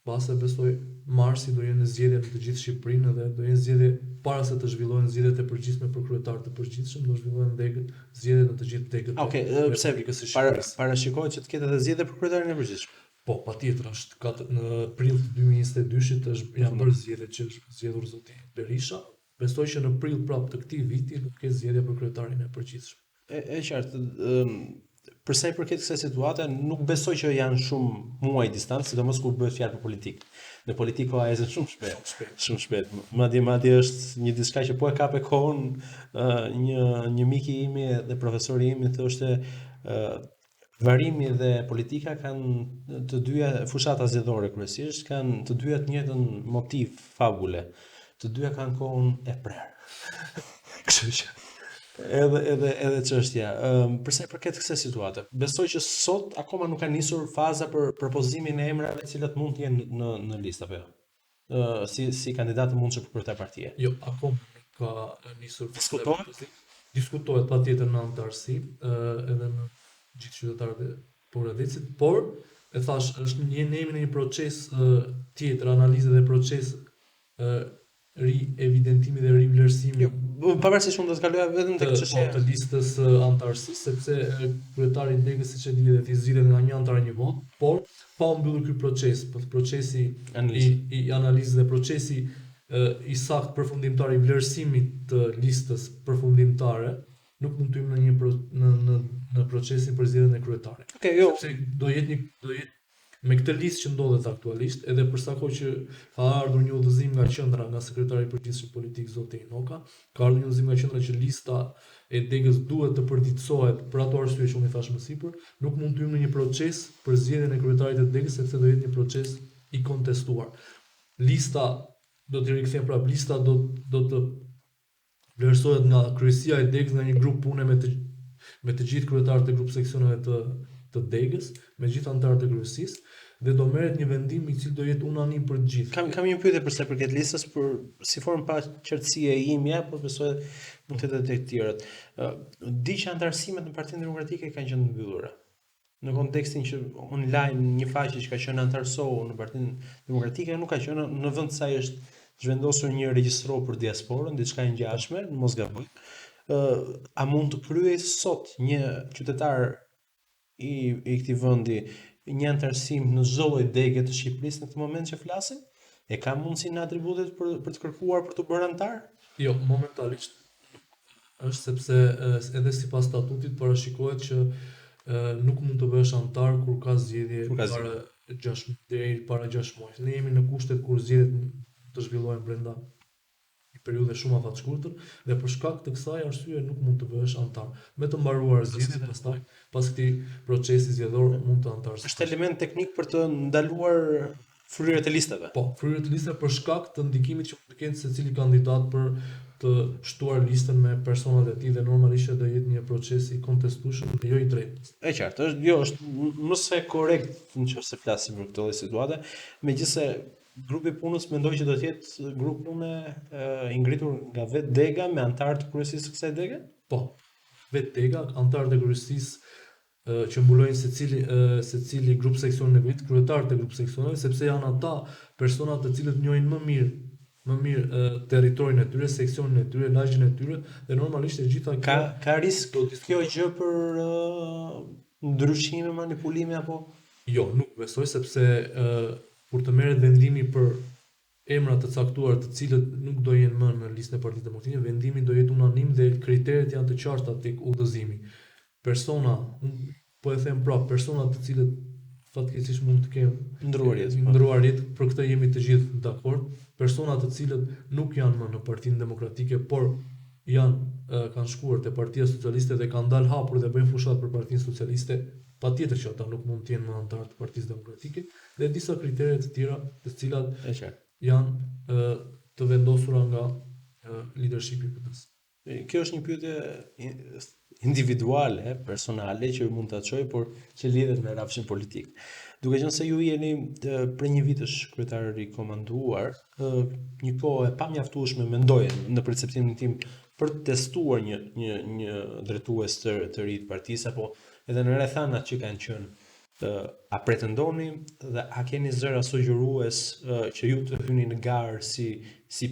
pase besoj marsi do jenë zgjedhje në të gjithë Shqipërinë dhe do jenë zgjedhje para se të zhvillohen zgjedhjet e përgjithshme për kryetar të përgjithshëm, do zhvillohen zgjedhjet në të gjithë degët. Okej, pse parashikohet që të ketë edhe zgjedhje për kryetarin e përgjithshëm? Po, patjetër, në prill të 2022-shit janë bërë zgjedhjet që është zgjedhur zoti Berisha. Besoj që në prill prap të këtij viti do të ketë zgjedhje për kryetarin e përgjithshëm. E qartë, për sa i përket kësaj situate, nuk besoj që janë shumë muaj distancë, sidomos kur bëhet fjalë për politikë. Në politikë koha ecën shumë shpejt. Madje është një diçka që po e kape kohën një mik i imi dhe profesori im thoshte varimi dhe politika kanë të dyja fushata zgjedhore kryesisht, kanë të dyja të njëjtën motiv, fabule. Të dyja kanë kohën e prerë. Kështu që edhe çështja. Për sa i përket kësaj situate, besoj që sot akoma nuk ka nisur faza për propozimin e emrave të cilat mund të jenë në listë apo jo. Si kandidat të mundshëm për kryetar partie. Jo, akoma nuk ka nisur. Diskutohet patjetër në anëtarësi, edhe në gjithë qytetarët e Poradecit, por e thash, është jemi në një proces tjetër, analize dhe proces ri-evidentimi dhe ri-vlerësimi. Jo, pavarësisht unë do të kaloja vetëm tek çështja të listës anëtarësisë, sepse kryetari i Degës siç e dihet i zgjidhet nga një anëtar një vot, por pa u mbyllur ky proces, procesi i analizës dhe procesi i saktë përfundimtar i vlerësimit të listës përfundimtare, nuk mund të hyjmë në procesin për zgjedhjen e kryetarit. Okej, jo. Sepse do jetë me këtë listë që ndodhet aktualisht, edhe për sa kohë që ka ardhur një udhëzim nga qendra, nga sekretari i përgjithshëm politik zoti Inoka, ka ardhur një udhëzim nga qendra që lista e Degës duhet të përditësohet për ato arsye që unë i thash më sipër, nuk mund të hyjmë në një proces për zgjedhjen e kryetarit të Degës sepse do jetë një proces i kontestuar. Lista do të rikthem prap, lista do të vlerësohet nga kryesia e Degës, nga një grup pune me të gjithë kryetarët e grup seksioneve të Degës, me gjithë anëtarët e kryesisë, dhe do merret një vendim i cili do jetë unanim për të gjithë. Kam një pyetje për sa përket listës, për si formë pa qartësie imja, por besoj mund të jetë edhe të tjerët. Di që anëtarësimet në Partinë Demokratike kanë qenë të mbyllura. Në kontekstin që online një faqe që ka qenë anëtarësohu në Partinë Demokratike nuk ka qenë në vend të saj është zhvendosur një regjistro për diasporën, diçka e ngjashme, mos gaboj. A mund të kryej sot një qytetar i këtij vendi një anëtarësim në çdo lloj dege të Shqipërisë në këtë moment që flasim? E ka mundësi në atributet për të kërkuar për të bërë anëtar? Jo, momentalisht është sepse edhe sipas statutit parashikohet që nuk mund të bëhesh anëtar kur ka zgjedhje para 6 muaj. Ne jemi në kushtet kur zgjedhjet të zhvillohen brenda një periudhe shumë afat shkurtër dhe për shkak të kësaj arsye nuk mund të bëhesh anëtar. Me të mbaruar zgjedhjet, pastaj pas këtij procesi zgjedhor mund të anëtarësh. Është element teknik për të ndaluar fryrjet e listave. Po, fryrjet e listave për shkak të ndikimit që mund të kenë secili kandidat për të shtuar listën me personat e tij dhe normalisht do jetë një proces i kontestueshëm dhe jo i drejtë. E qartë, është më së korrekt nëse flasim për këtë situatë, megjithëse grupi punës mendoj që do të jetë grup pune i ngritur nga vetë Dega me anëtarë të kryesisë së kësaj dege? Po, vetë Dega, anëtarët e kryesisë që mbulojnë secili grup seksioneve të vit, kryetarët e grup seksioneve, sepse janë ata personat të cilët njohin më mirë territorin e tyre, seksionin e tyre, lagjen e tyre dhe normalisht e gjitha ka risk kjo gjë për ndryshime, manipulime apo? Jo, nuk besoj sepse kur të merret vendimi për emra të caktuar të cilët nuk do jenë më në listën e Partisë Demokratike, vendimi do jetë unanim dhe kriteret janë të qarta tek udhëzimi. Persona, po e them prapë, persona të cilët fatkeqësisht mund të kemë ndruarjet, për këtë jemi të gjithë dakord, persona të cilët nuk janë më në Partinë Demokratike, por kanë shkuar te Partia Socialiste dhe kanë dalë hapur dhe bëjnë fushat për Partinë Socialiste, patjetër që ata nuk mund të jenë më anëtarë të Partisë Demokratike, dhe disa kritere të tjera, të cilat janë të vendosura nga leadershipi PS. Kjo është një pyetje individuale, personale, që mund ta çoj, por që lidhet me rafshin politik. Duke qenë se ju jeni për një vitësh kryetar i komanduar, një kohë e pamjaftueshme mendojen në perceptimin tim për të testuar një drejtues të ri të partisë, apo edhe në rrethanat që kanë qenë, a pretendoni dhe a keni zëra sugjerues që ju të hyni në garë si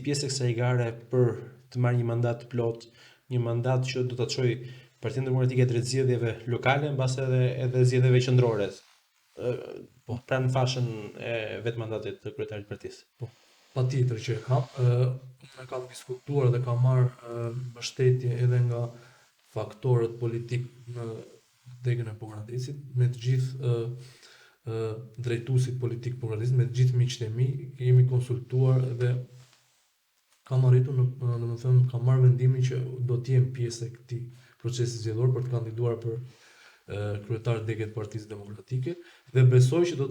pjesë e kësaj gare për të marrë një mandat plot, një mandat që do ta çojë Partinë Demokratike drejt zgjedhjeve lokale, mbas edhe zgjedhjeve qendrore. Pranë fashën e vetë mandatit të kryetarit të partisë. Po, patjetër që e kam. Ne kam diskutuar dhe kam marrë mbështetje edhe nga faktorët politik në degën e Pogradesit, me të gjithë drejtuesit politik Pogradesit, me të gjithë miqtë e mi, kemi konsultuar dhe kam arritur kam marrë vendimin që do të jem pjesë e këtij procesi zgjedhor për të kandiduar për kryetar degë të Partisë Demokratike, dhe besoj që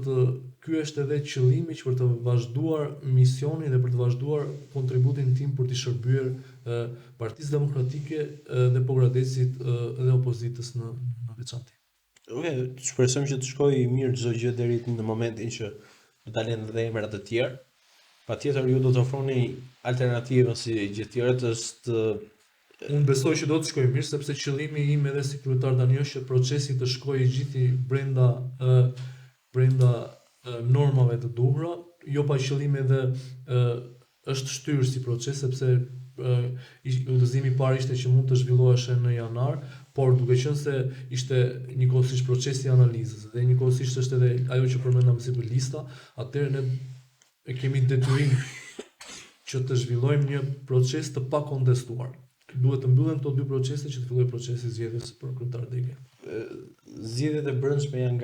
ky është edhe qëllimi që për të vazhduar misionin dhe për të vazhduar kontributin tim për të shërbyer Partisë Demokratike dhe Pogradesit dhe opozitës në veçantë. Shpresojmë që të shkojë mirë çdo gjë deri në momentin që do dalin dhe emrat të tjerë. Patjetër ju do të ofroni alternativën si gjithë tjerët. Unë besoj që do të shkojë mirë, sepse qëllimi im edhe si kryetar tani është që procesi të shkojë gjithë brenda normave të duhura, jo pa qëllim edhe është shtyrë si proces, sepse udhëzimi i parë ishte që mund të zhvilloheshe në janar, por duke qenë se ishte njëkohësisht procesi i analizës dhe njëkohësisht është edhe ajo që përmendam si për lista, atëherë ne kemi detyrim që të zhvillojmë një proces të pakontestuar. Duhet të mbyllen këto dy procese që të fillojë procesi zgjedhjes për kryetar degë. Zgjedhjet e brendshme janë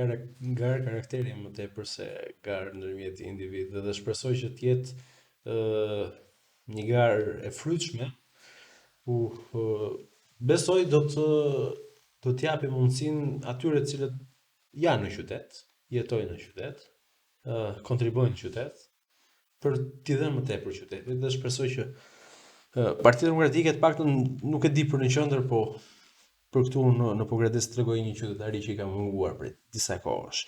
garë karakteri më tepër se garë ndërmjet individëve, dhe shpresoj që të jetë një garë e frytshme, ku besoj do të japi mundësinë atyre të cilët janë në qytet, jetojnë në qytet, kontribuojnë në qytet, për t'i dhënë më tepër qytetit, dhe shpresoj që Partia Demokratike të paktën nuk e di për në qendër, po për këtu në Pogradec tregoj një qytetari që i ka munguar për disa kohësh.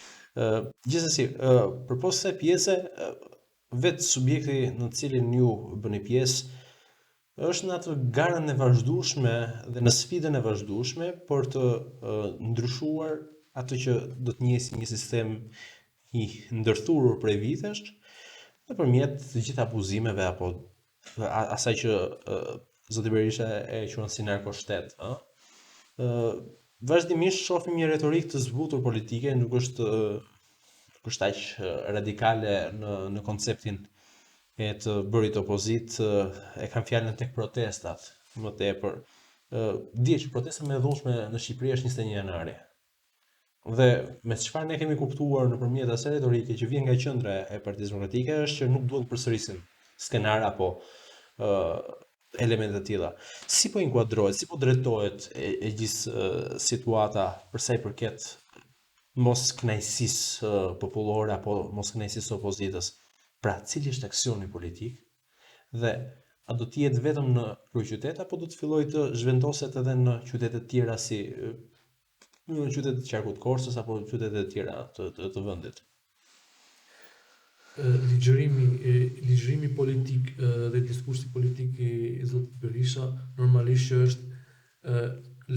Gjithsesi, përpos kësaj pjese, vetë subjekti në të cilin ju bëni pjesë është në atë garën e vazhdueshme dhe në sfidën e vazhdueshme për të ndryshuar atë që do të njëjë një sistem i ndërthurur prej vitesh, nëpërmjet të gjitha abuzimeve apo asaj që zoti Berisha e quajnë si narkoshtet, vazhdimisht shohim një retorik të zbutur politike, nuk është aq radikale në konceptin e të bërit opozit, e kanë fjalën tek protestat më tepër. Dihet që protesta më e dhullshme në Shqipëri është 21 janari. Dhe me çfarë ne kemi kuptuar nëpërmjet asaj retorike që vjen nga qendra e Partisë Demokratike është që nuk duhet të përsërisim skenar apo elemente të tilla. Si po inkuadrohet, si po drejtohet e gjithë situata për sa i përket mos kënaqësisë popullore apo mos kënaqësisë opozitës? Pra, cili është aksioni politik dhe a do të jetë vetëm në kryeqytet apo do të fillojë të zhvendoset edhe në qytete të tjera si në qytetet e qarkut Korsës apo qytetet e tjera të vendit? Ligjërimi politik dhe diskursi politik i zotit Berisha normalisht që është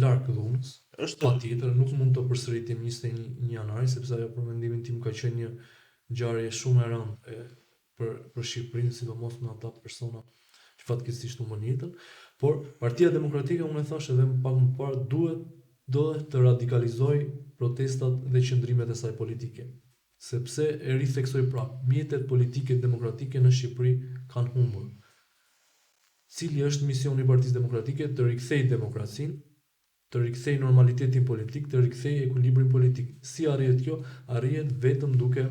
larg dhunës. Patjetër nuk mund të përsëritim 21 janari, sepse ajo për mendimin tim ka qenë një ngjarje shumë e rëndë për Shqipërinë, sidomos në ata persona që fatkeqësisht u monitën, por Partia Demokratike, unë e thash edhe pak më parë, duhet të radikalizoj protestat dhe qëndrimet e saj politike. Sepse e ritheksoj prapë, mjetet politike demokratike në Shqipëri kanë humbur. Cili është misioni i Partisë Demokratike? Të rikthejë demokracinë, të rikthej normalitetin politik, të rikthej ekuilibrin politik. Si arrihet kjo? Arrihet vetëm duke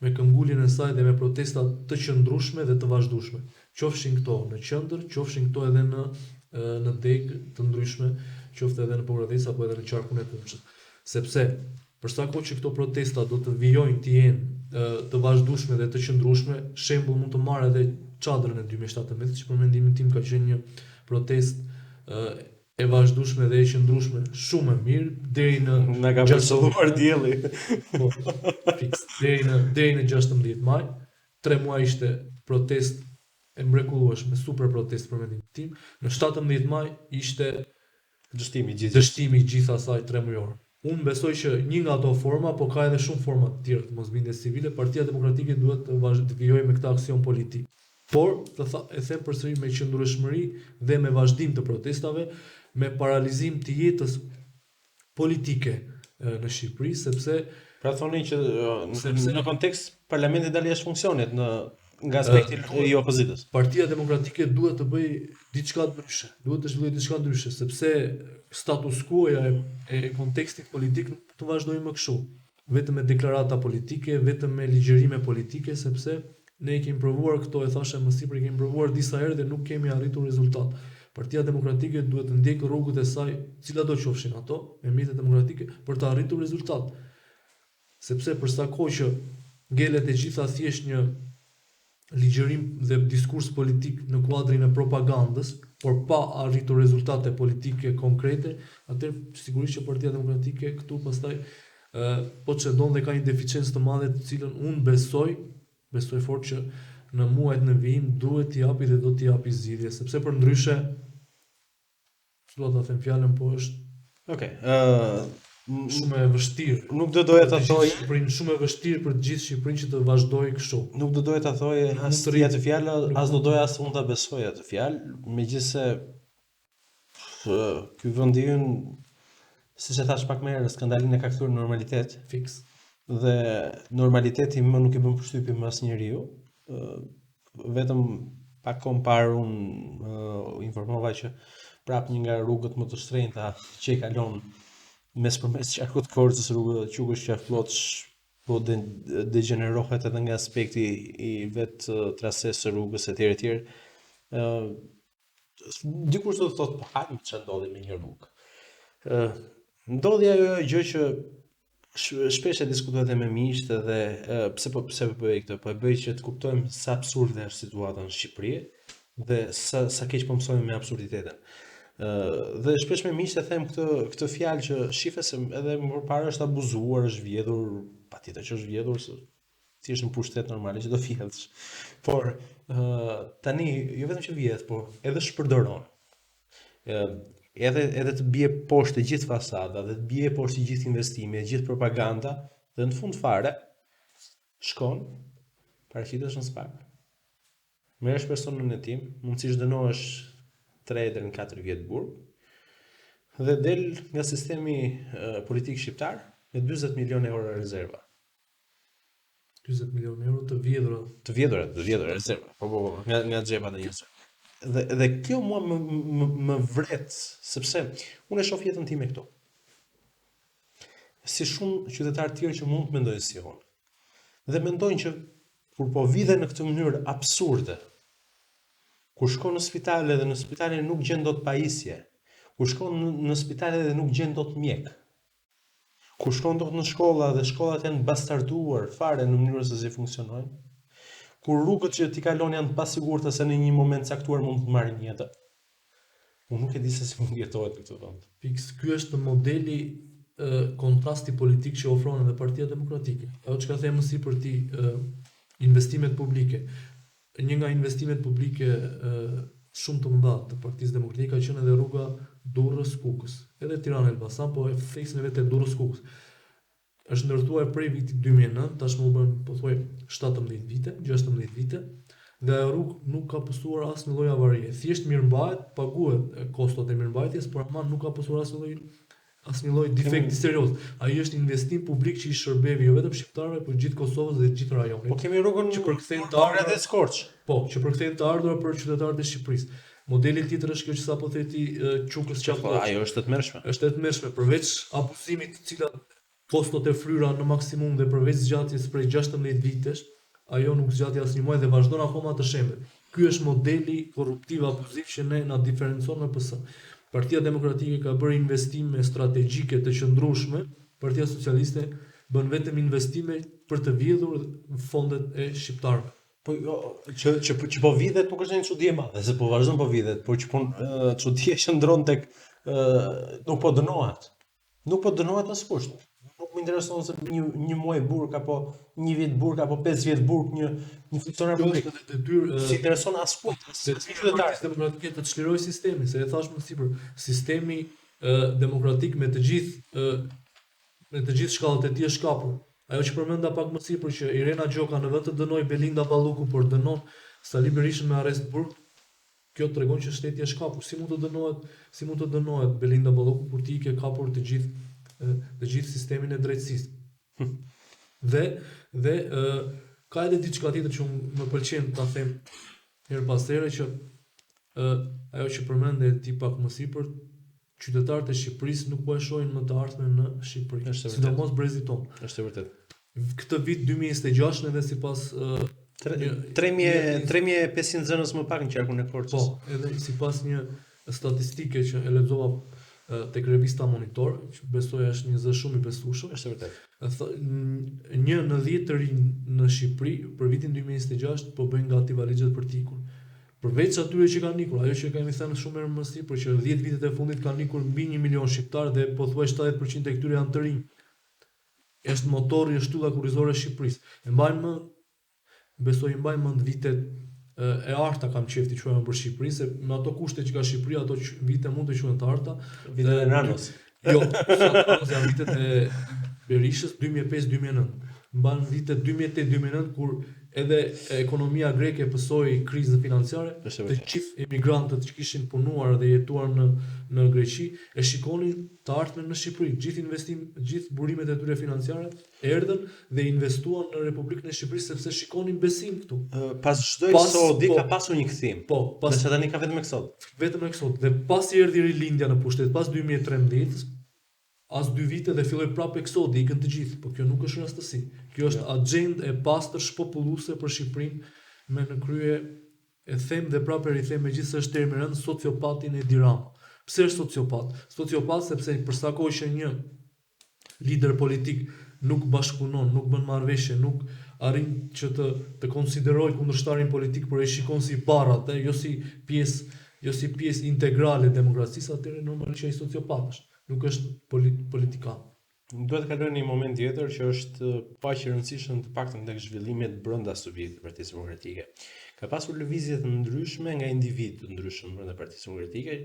me këmbguljen e saj dhe me protesta të qëndrueshme dhe të vazhdueshme. Qofshin këto në qendër, qofshin këto edhe në degë të ndryshme, qoftë edhe në Pogradec apo edhe në qarkun e Kumshit. Sepse për sa kohë që këto protesta do të vijojnë të jenë të vazhdueshme dhe të qëndrueshme, shembull mund të marrë edhe çadrën e 2017, që për mendimin tim ka qenë një protestë e vazhdueshme dhe e qëndrueshme shumë e mirë deri në na ka përsolluar dielli. Po, fiks. Deri në 16 maj, 3 muaj ishte protestë e mrekullueshme, super protestë për mendimin tim. Në 17 maj ishte Dështimi i gjithë asaj 3 mujor. Unë besoj që një nga ato forma, po ka edhe shumë forma të tjera të mosbindjes civile, Partia Demokratike duhet të vijojë me këtë aksion politik. Por, e them përsëri me qëndrueshmëri dhe me vazhdim të protestave, me paralizim të jetës politike në Shqipëri, sepse pra thonin që në kontekst parlamenti dali jashtë funksionit nga aspekti i opozitës. Partia Demokratike duhet të bëjë diçka ndryshe, duhet të zhvillojë diçka ndryshe, sepse status quo-ja e kontekstit politik nuk të vazhdojë më kështu, vetëm me deklarata politike, vetëm me ligjërime politike, sepse ne i kemi provuar këto, e thashë më sipër, i kemi provuar disa herë dhe nuk kemi arritur rezultat. Partia Demokratike duhet të ndjekë rrugët e saj, cilat do qofshin ato, me mjete demokratike, për të arritur rezultat. Sepse për sa kohë që ngelet e gjitha thjesht një ligjërim dhe diskurs politik në kuadrin e propagandës, por pa arritur rezultate politike konkrete, atëherë sigurisht që Partia Demokratike këtu pastaj po çedon dhe ka një deficiencë të madhe, të cilën unë besoj fort që në muajt në vijim duhet t'i japi dhe do t'i japi zgjidhje, sepse për ndryshe s'dua ta them fjalën, po është shumë e vështirë. Nuk do doja ta thoj shumë e vështirë për të gjithë Shqipërinë që të vazhdojë kështu. Nuk do doja ta thoj as atë fjalë, as do doja as unë ta besoj atë fjalë, megjithëse ky vend i ynë, siç e thash pak më herë, skandalin e ka kthyer normalitet. Fiks. Dhe normaliteti më nuk i bën përshtypje me asnjëriu. Vetëm pak kohë parë unë informova që prap një nga rrugët më të shtrenjta që i kalon mes qarkut të Korçës, rruga Qukush-Qaflloç, po degenerohet edhe nga aspekti i vetë trasesë së rrugës etj. Dikush do të thotë po hajmë çfarë ndodhi me një rrugë. Ndodhi ajo gjë që shpesh e diskutohet me miqtë dhe pse po bëj këtë, po e bëj që të kuptojmë sa absurde është situata në Shqipëri dhe sa keq po mësojmë me absurditetin. Dhe shpesh me miqtë e them këtë fjalë që shife se edhe më përpara është abuzuar, është vjedhur, patjetër që është vjedhur, si është në pushtet normale që do vjedhësh. Por tani jo vetëm që vjedh, por edhe shpërdoron. Edhe të bie poshtë të gjithë fasada, dhe të bie poshtë të gjithë investimi, të gjithë propaganda, dhe në fund fare shkon, paraqitesh në SPAK. Merresh personin e tim, mundësisht dënohesh 3 deri në 4 vjet burg, dhe del nga sistemi politik shqiptar me 40 milionë euro rezerva. 40 milionë euro të vjedhura. Të vjedhura rezerva. Po, nga xhepat e njerëzve. Dhe kjo mua më vret, sepse unë e shoh jetën time këtu. Si shumë qytetarë të tjerë që mund të mendojnë si unë. Dhe mendojnë që kur po vidhen në këtë mënyrë absurde, kur shkon në spitale dhe në spitale nuk gjen dot pajisje, kur shkon në spitale dhe nuk gjen dot mjek, kur shkon dot në shkolla dhe shkollat janë bastarduar fare në mënyrën se si funksionojnë, kur rrugët që t'i kalon janë të pasigurta se në një moment caktuar mund të marrin jetë. Unë nuk e di se si mund jetohet në këtë vend. Fiks, ky është modeli kontrasti politik që ofron edhe Partia Demokratike. Ajo çka them si për ti investimet publike. Një nga investimet publike shumë të mëdha të Partisë Demokratike ka qenë edhe rruga Durrës-Kukës. Edhe Tiranë-Elbasan, po e theksin e vetë Durrës-Kukës. Është ndërtuar prej vitit 2009, tashmë u bën pothuaj 17 vite, 16 vite, dhe ajo rrugë nuk ka pasur asnjë lloj avarie. Thjesht mirëmbahet, paguhet kostot e mirëmbajtjes, por ama nuk ka pasur asnjë lloj defekti serioz. Ai është investim publik që i shërbevi jo vetëm shqiptarëve, por gjithë Kosovës dhe gjithë rajonit. Po kemi rrugën që përkthejnë të ardhurat e Skorç. Po, që përkthejnë të ardhurat për qytetarët e Shqipërisë. Modeli tjetër është kjo që sapo theti Çukës Çafllaç. Ajo është e tmerrshme. Është e tmerrshme përveç abuzimit të cilat kostot e fryra në maksimum dhe përveç zgjatjes prej 16 vitesh, ajo nuk zgjati asnjë muaj dhe vazhdon akoma të shembet. Ky është modeli korruptiv abuziv që ne na diferencon me PS. Partia Demokratike ka bërë investime strategjike të qëndrueshme, Partia Socialiste bën vetëm investime për të vjedhur fondet e shqiptarëve. Po që po vidhet nuk është një çudi e madhe, se po vazhdon po vidhet, por që çudia qëndron tek nuk po dënohet. Nuk po dënohet askush. Nuk më intereson se një muaj burg apo një vit burg apo 5 vjet burg një funksionar publik. Si intereson askujt. Partia Demokratike të çliroj sistemin, se e thash më sipër, sistemi demokratik me të gjithë shkallët e tij është kapur. Ajo që përmenda pak më sipër që Irena Gjoka në vend të dënoj Belinda Balluku, por dënon Sali Berishën me arrest burg, kjo tregon që shteti është kapur. Si mund të dënohet Belinda Balluku kur ti ke kapur të gjithë sistemin e drejtësisë. Dhe ka edhe diçka tjetër që më pëlqen ta them her pas here, që ajo që përmende ti pak më sipër, qytetarët e Shqipërisë nuk po e shohin më të ardhmen në Shqipëri, sidomos brezit ton. Është e vërtetë. Këtë vit 2026 edhe sipas 3500 zënës më pak në qarkun e forcës. Po, edhe sipas një statistike që e lexova tek revista Monitor, që besoj është një zë shumë i besueshëm. Është e vërtetë. Një në 10 të rinj në Shqipëri për vitin 2026 po bëjnë gati valixhet për të ikur. Përveç atyre që kanë ikur, ajo që kemi thënë shumë herë më sipër, që 10 vitet e fundit kanë ikur mbi 1 milion shqiptar dhe pothuajse 70% e këtyre janë të rinj. Është motori, është shtylla kurrizore e Shqipërisë. Besoj mbajmë mend vitet e arta, kam qefti quajmë për Shqipëri, se në ato kushte që ka Shqipëria, ato vite mund të quhen të arta. Vitet e Nanos. Jo, janë vitet e Berishës 2005-2009. Mban vitet 2008-2009 kur edhe ekonomia greke pësoi krizën financiare, të gjithë emigrantët që kishin punuar dhe jetuar në Greqi e shikonin të ardhmen në Shqipëri. Gjithë burimet e tyre financiare erdhën dhe investuan në Republikën e Shqipërisë sepse shikonin besim këtu. Pas çdo eksodi ka pasur një kthim. Po, pas tani ka vetëm eksod. Vetëm eksod. Dhe pasi erdhi rilindja në pushtet pas 2013, as 2 vite dhe filloi prapë eksodi, ikën të gjithë, por kjo nuk është rastësi. Kjo është agjendë e pastër shpopulluese për Shqipërinë, me në krye e them dhe prapë rithem megjithëse është termi i rënd, sociopatin Edi Rama. Pse është sociopat? Sociopat sepse për sa kohë që një lider politik nuk bashkëpunon, nuk bën marrëveshje, nuk arrin që të konsiderojë kundërshtarin politik, por e shikon si barrat, jo si pjesë integrale e demokracisë, atëherë normalisht ai sociopat është. Nuk është politikan. Duhet të kalojmë në një moment tjetër që është paq i rëndësishëm të paktën tek zhvillimet brenda subjektit të Partisë Demokratike. Ka pasur lëvizje të ndryshme nga individë të ndryshëm brenda Partisë Demokratike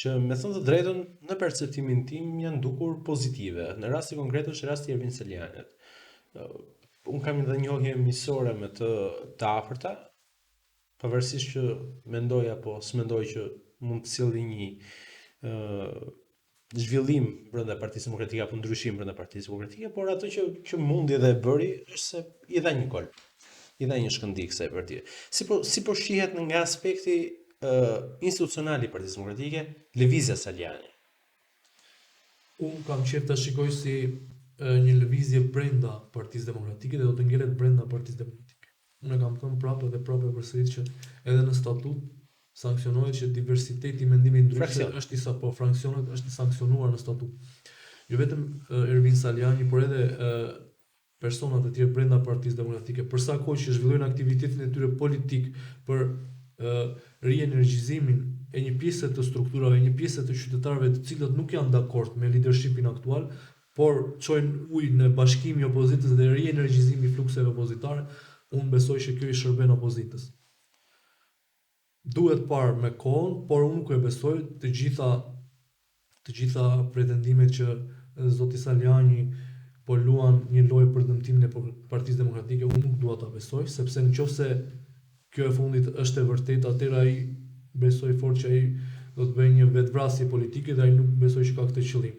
që me thënë të drejtën në perceptimin tim janë dukur pozitive. Në rasti konkret është rasti i Ervin Selianit. Unë kam edhe njohje miqësore me të afërta, pavarësisht që mendoj apo s'mendoj që mund të sjellë një zhvillim brenda Partisë Demokratike apo ndryshim brenda Partisë Demokratike, por ato që mundi dhe e bëri është se i dha një gol. I dha një shkëndijë kësaj partie. Si po shihet nga aspekti institucional i Partisë Demokratike lëvizja Saliani. Unë kam qef ta shikoj si një lëvizje brenda Partisë Demokratike dhe do të ngjelet brenda Partisë Demokratike. Unë kam thënë prapë përsërit që edhe në statut sanksionohet që diversiteti i mendimit ndryshe është franksionet është i sanksionuar në statut. Jo vetëm Ervin Saliani, por edhe personat e tjerë brenda Partisë Demokratike, për sa kohë që zhvillojnë aktivitetin e tyre politik për rienergjizimin e një pjesë të strukturave, një pjesë të qytetarëve të cilët nuk janë dakord me leadershipin aktual, por çojnë ujë në bashkimi i opozitës dhe rienergjizimi i flukseve opozitare, unë besoj që kjo i shërben opozitës. Duhet parë me kohën, por unë nuk e besoj të gjitha pretendimet që zoti Saliani po luan një lojë për dëmtimin e Partisë Demokratike, unë nuk dua ta besoj, sepse nëse kjo e fundit është e vërtetë, atëherë ai besoj fort që ai do të bëjë një vetvrasje politike dhe ai nuk besoj që ka këtë qëllim.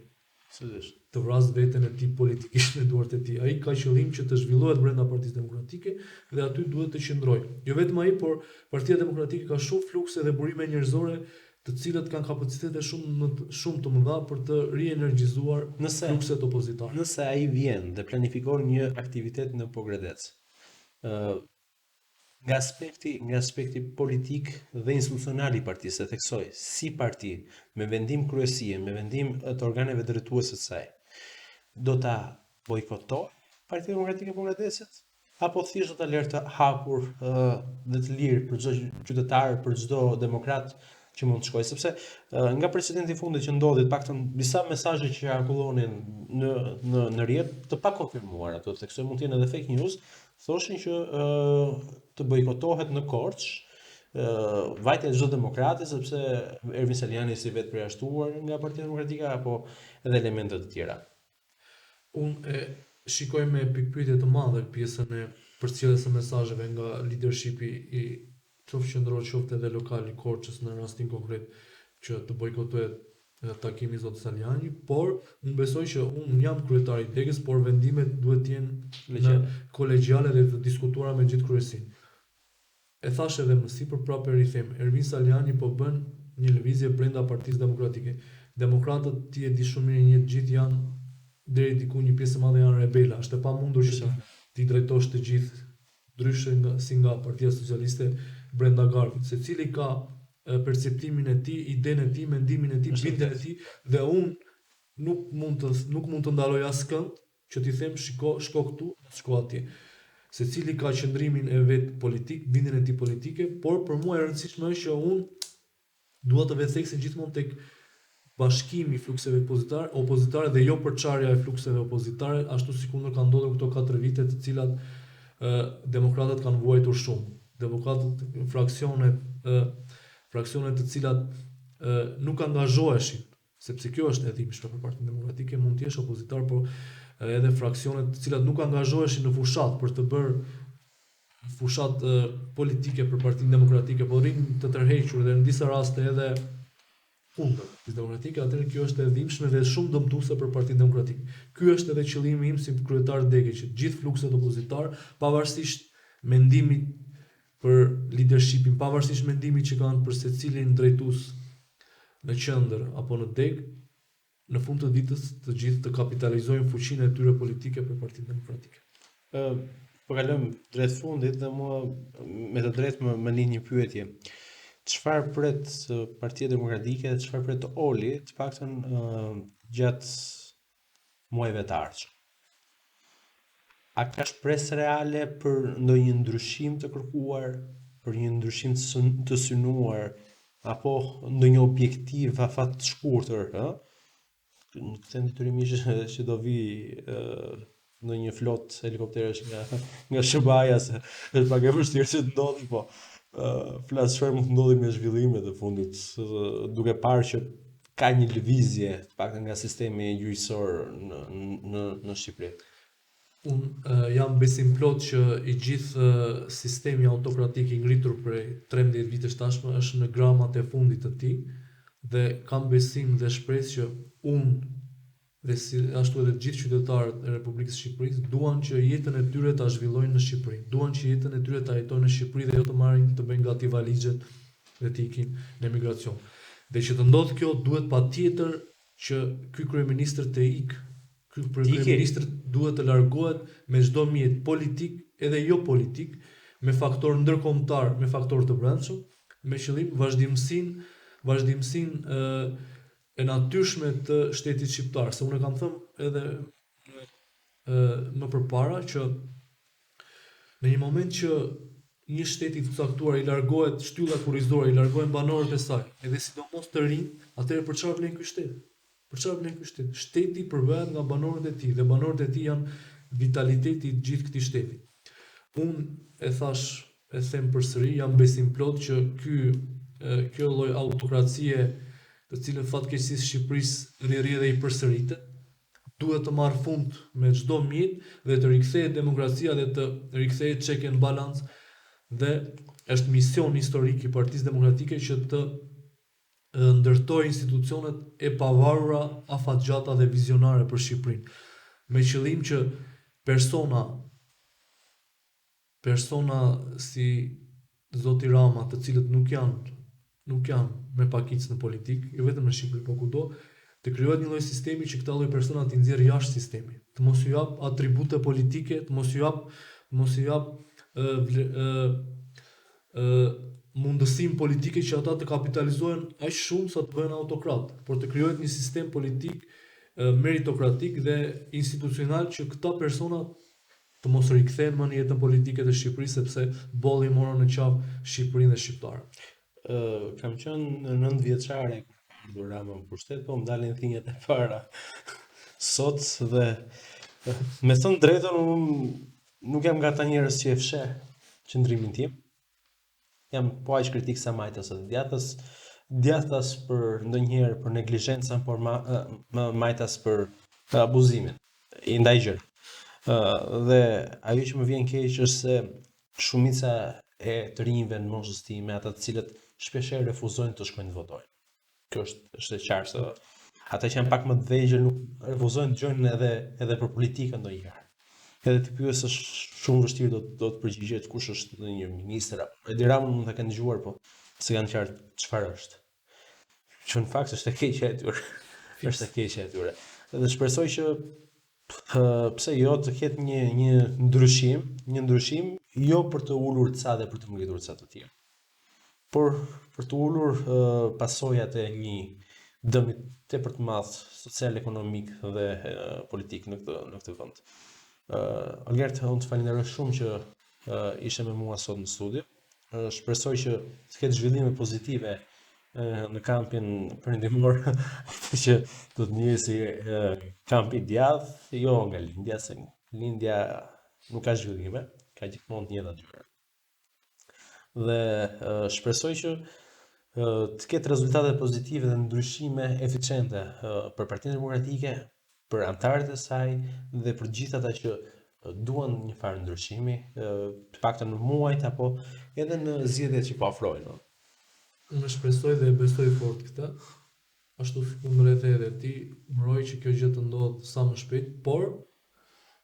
Sigurisht. Të vrasë veten e tij politikisht me duart e tij. Ai ka qëllim që të zhvillohet brenda Partisë Demokratike dhe aty duhet të qëndrojë. Jo vetëm ai, por Partia Demokratike ka shumë flukse dhe burime njerëzore, të cilët kanë kapacitete shumë të mëdha për të rienergjizuar flukset opozitare. Nëse ai vjen dhe planifikon një aktivitet në Pogradec, nga aspekti politik dhe institucional i partisë, e theksoj, si parti, me vendim kryesie, me vendim të organeve drejtuese të saj, do ta bojkotoj Partia Demokratike e Pogradecit, apo thjesht do ta lërë të hapur dhe të lirë për çdo qytetar, për çdo demokrat që mund të shkojë, sepse nga precedenti i fundit që ndodhi, të paktën disa mesazhe që qarkullonin në rrjet të pakonfirmuara, ato theksoj mund të jenë edhe fake news, thoshin që të bojkotohet në Korçë vajtja e çdo demokrati, sepse Ervin Saliani si vetë përjashtuar nga Partia Demokratike apo edhe elemente të tjera. Unë shikoj me pikpyetje të madhe pjesën e përcjelljes së mesazheve nga leadershipi i qoftë qendror, qoftë edhe lokal i Korçës në rastin konkret që të bojkotohet takimi i Zotit Saliani, por unë besoj që unë jam kryetari i degës, por vendimet duhet të jenë kolegjiale dhe të diskutuara me gjithë kryesinë. E thash edhe më sipër, prapë rikthem, Ervin Saliani po bën një lëvizje brenda Partisë Demokratike. Demokratët, ti e di shumë mirë, një gjithë janë deri diku një pjesë e madhe janë rebela. Është e pamundur që ti drejtosh të gjithë ndryshe si nga Partia Socialiste brenda garkut. Secili ka perceptimin e tij, idenë e tij, mendimin e tij, bindjen e tij, dhe unë nuk mund të ndaloj askënd që t'i them shko këtu, shko atje. Secili ka qëndrimin e vet politik, bindjen e tij politike, por për mua e rëndësishme është që unë dua të vëtheksin gjithmonë tek bashkimi i flukseve opozitare dhe jo përçarja e flukseve opozitare, ashtu sikur ka ndodhur këto 4 vite të cilat demokratët kanë vuajtur shumë. Demokratët, fraksionet të cilat nuk angazhoheshin, sepse kjo është e dhimbshme për Partinë Demokratike, mund të jesh opozitar, por edhe fraksionet të cilat nuk angazhoheshin në fushat për të bërë fushat politike për Partinë Demokratike, por rrinë të tërhequr dhe në disa raste edhe kundër Partisë Demokratike, atëherë kjo është e dhimbshme dhe shumë dëmtuese për Partinë Demokratike. Ky është edhe qëllimi im si kryetar degë, që gjithë flukset opozitar, pavarësisht mendimit për leadershipin, pavarësisht mendimit që kanë për secilin drejtues në qendër apo në deg, në fund të ditës të gjithë të kapitalizojnë fuqinë e tyre politike për Partinë Demokratike. Po kalojmë drejt fundit dhe mua me të drejtë më lind një pyetje. Çfarë pret Partia Demokratike dhe çfarë pret Oli, të paktën gjatë muajve të ardhshëm? A ka shpresë reale për ndonjë ndryshim të kërkuar, për një ndryshim të synuar, apo ndonjë objektiv afat të shkurtër, Në them detyrimisht që do vi ndonjë flot helikopteresh nga SBA-ja, se është pak e vështirë që të ndodhi, po flas çfarë mund të ndodhi me zhvillimet e fundit, duke parë që ka një lëvizje të paktën nga sistemi gjyqësor në Shqipëri. Unë jam besim plot që i gjithë sistemi autokratik i ngritur prej 13 vitesh tashmë është në gramat e fundit të tij, dhe kam besim dhe shpresë që unë dhe ashtu edhe gjithë qytetarët e Republikës së Shqipërisë duan që jetën e tyre ta zhvillojnë në Shqipëri, duan që jetën e tyre ta jetojnë në Shqipëri dhe jo të marrin të bëjnë gati valixhet dhe të ikin në emigracion. Dhe që të ndodhë kjo, duhet patjetër që ky kryeministër të ikë. Ky kryeministër duhet të largohet me çdo mjet politik edhe jo politik, me faktor ndërkombëtar, me faktor të brendshëm, me qëllim vazhdimsinë e natyrshme të shtetit shqiptar. Se unë kam thënë edhe më përpara që në një moment që një shteti të caktuar i largohet shtylla kurrizore, i largohen banorët e saj, edhe sidomos të rinj, atëherë për çfarë vlen ky shtet? Për çfarë vlen ky shtet? Shteti përvehet nga banorët e tij dhe banorët e tij janë vitaliteti i gjithë këtij shteti. Unë e thash, e them përsëri, jam besim plot që kjo lloj autokracie, të cilën fatkeqësisht Shqipërisë rri dhe i përsëritet, duhet të marrë fund me çdo mjet dhe të rikthehet demokracia dhe të rikthehet check and balance, dhe është mision historik i Partisë Demokratike që të ndërtoj institucionet e pavarura, afatgjata dhe vizionare për Shqipërinë, me qëllim që persona si Zoti Rama, të cilët nuk janë me pakicë në politikë, jo vetëm në Shqipëri, po kudo, të krijohet një lloj sistemi që këta lloj persona të nxjerrë jashtë sistemit, të mos ju jap atribute politike, të mos ju jap mundësinë politike që ata të kapitalizohen aq shumë sa të bëhen autokrat, por të krijohet një sistem politik meritokratik dhe institucional që këta persona të mos rikthehen më në jetën politike të Shqipërisë, sepse bolli morën në qafë Shqipërinë dhe shqiptarët. Kam qenë në 9 vjeçare kur ardhur Rama në pushtet, po më dalin thinjet e para sot dhe me thënë drejtën unë nuk jam nga ata njerëz që e fsheh qëndrimin tim. Jam po aq kritik sa Majtas së djathtas për ndonjëherë për neglizhencën, por Majtas për abuzimin i ndaj gjërave. Dhe ajo që më vjen keq është se shumica e të rinjve në moshës time, ata të cilët shpeshherë refuzojnë të shkojnë të votojnë. Kjo është e qartë se ata që janë pak më të vegjël nuk refuzojnë të dëgjojnë edhe për politikën ndonjëherë. Edhe të pyes është shumë vështirë do të përgjigjet kush është një ministër. Edi Ramën mund ta kenë dëgjuar, po se kanë qartë çfarë është. Që në fakt është e keqja e tyre. Është e keqja e tyre. Dhe shpresoj që pse jo të ketë një ndryshim jo për të ulur ca dhe për të ngritur ca të tjerë, por për të ulur pasojat e një dëmi tepër të madh social, ekonomik dhe politik në këtë vend. Olgert, unë të falenderoj shumë që ishe me mua sot në studio. Shpresoj që të ketë zhvillime pozitive në kampin perëndimor, që do të njësi kampi djath, jo nga lindja, se lindja nuk ka zhvillime, ka gjithmonë të njëjtat gjëra. Dhe shpresoj që të ketë rezultate pozitive dhe ndryshime eficiente për Partinë Demokratike, për anëtarët e saj dhe për gjithë ata që duan një farë ndryshimi, të paktën në muajt apo edhe në zgjedhjet që po afrojnë. Unë shpresoj dhe besoj fort këtë, ashtu si më rrethe edhe ti, uroj që kjo gjë të ndodhë sa më shpejt, por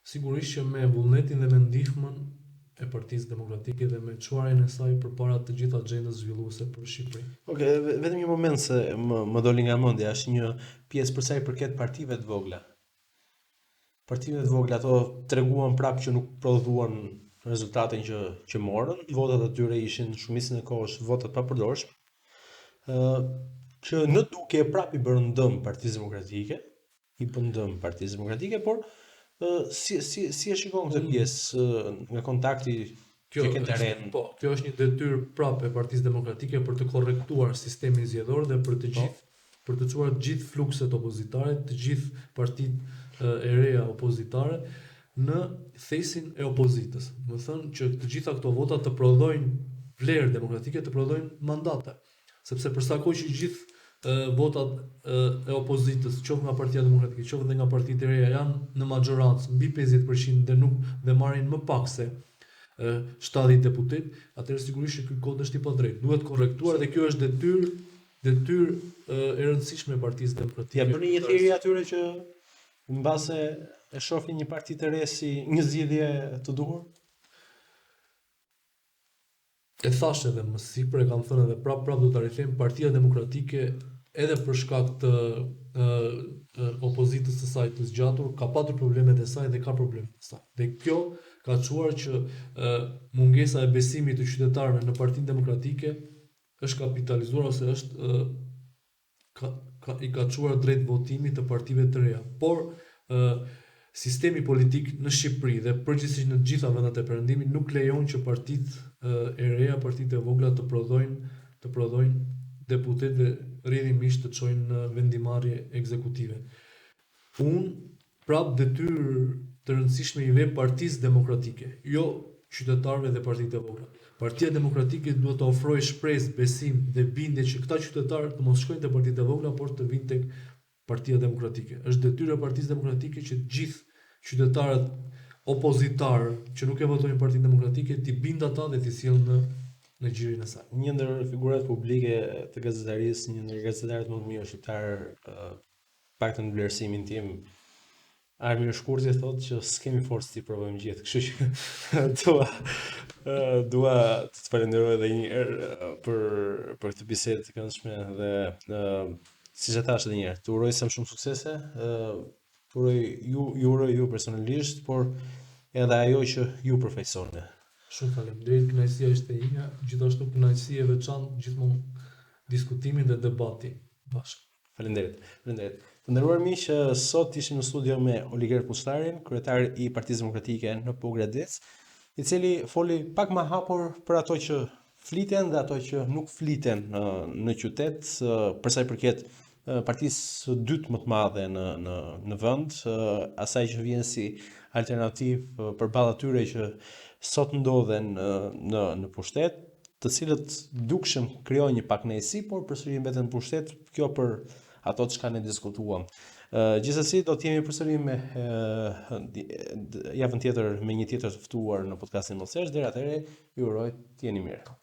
sigurisht që me vullnetin dhe me ndihmën e Partisë Demokratike dhe me çuarjen e saj përpara të gjithë agjendës zhvilluese për Shqipërinë. Okej, vetëm një moment se më doli nga mendja, është një pjesë për sa i përket partive të vogla. Partimet të vogla ato treguan prapë që nuk prodhuan rezultatin që morën, votat atyre ishin shumicën e kohës votat papërdorshme, që në duke prapë i bërë ndëm Partisë Demokratike, por si e shikon këtë pjesë nga kontakti që kanë terren? Po, kjo është një detyrë prapë e Partisë Demokratike për të korrektuar sistemin zgjedhor dhe për të çuar të gjithë flukset opozitare, të gjithë partitë e reja opozitare në thesin e opozitës. Do të thënë që të gjitha këto vota të prodhojnë vlerë demokratike, të prodhojnë mandate. Sepse për sa kohë që gjithë votat e opozitës, qoftë nga Partia Demokratike, qoftë edhe nga partitë e reja, janë në maxhorancë mbi 50% dhe marrin më pak se 70 deputet, atëherë sigurisht që ky kod është i padrejtë. Duhet korrektuar dhe kjo është detyrë e rëndësishme e Partisë Demokratike. Ja bëni një thirrje atyre që mbase e shohin një parti të re si një zgjidhje të duhur? E thash edhe më sipër, e kam thënë edhe prap do ta rikthem, Partia Demokratike edhe për shkak të opozitës së saj të zgjatur ka patur problemet e saj dhe ka problemet e saj. Dhe kjo ka çuar që mungesa e besimit të qytetarëve në Partinë Demokratike është kapitalizuar ose është i ka çuar drejt votimit të partive të reja. Por sistemi politik në Shqipëri dhe përgjithsisht në të gjitha vendet e Perëndimit nuk lejon që partitë e reja, partitë e vogla të prodhojnë deputet dhe rrjedhimisht të çojnë në vendimarrje ekzekutive. Unë prap detyrë të rëndësishme i ve Partisë Demokratike, jo qytetarëve dhe partitë e vogla. Partia Demokratike duhet të ofrojë shpresë, besim dhe bindje që këta qytetarë të mos shkojnë te partitë e vogla, por të vinë tek Partia Demokratike. Është detyrë e Partisë Demokratike që të gjithë qytetarët opozitarë që nuk e votojnë Partinë Demokratike t'i bindë ata dhe t'i sjellë në gjirin e saj. Një ndër figurat publike të gazetarisë, një ndër gazetarët më të mirë shqiptar, paktën në vlerësimin tim, Armir Shkurti thotë që s'kemi forcë t'i provojmë gjithë, kështu që dua të të falenderoj edhe një herë për këtë bisedë të këndshme dhe siç e thash edhe një herë, të uroj sa më shumë suksese, të uroj ju uroj ju personalisht, por edhe ajo që ju përfaqësoni. Shumë faleminderit, kënaqësia ishte ime, gjithashtu kënaqësi e veçantë gjithmonë diskutimi dhe debati bashkë. Faleminderit. Të nderuar miq, sot ishim në studio me Oliger Pustarin, kryetar i Partisë Demokratike në Pogradec, i cili foli pak më hapur për ato që fliten dhe ato që nuk fliten në qytet, për sa i përket partisë së dytë më të madhe në vend, asaj që vjen si alternativë përballë atyre që sot ndodhen në pushtet, të cilët dukshëm krijojnë një pak kënaqësi, por përsëri mbeten në pushtet, kjo për ato çka ne diskutuam. Gjithsesi do të jemi përsëri me javën tjetër me një tjetër të ftuar në podcastin Moshesh. Deri atëherë ju uroj të jeni mirë.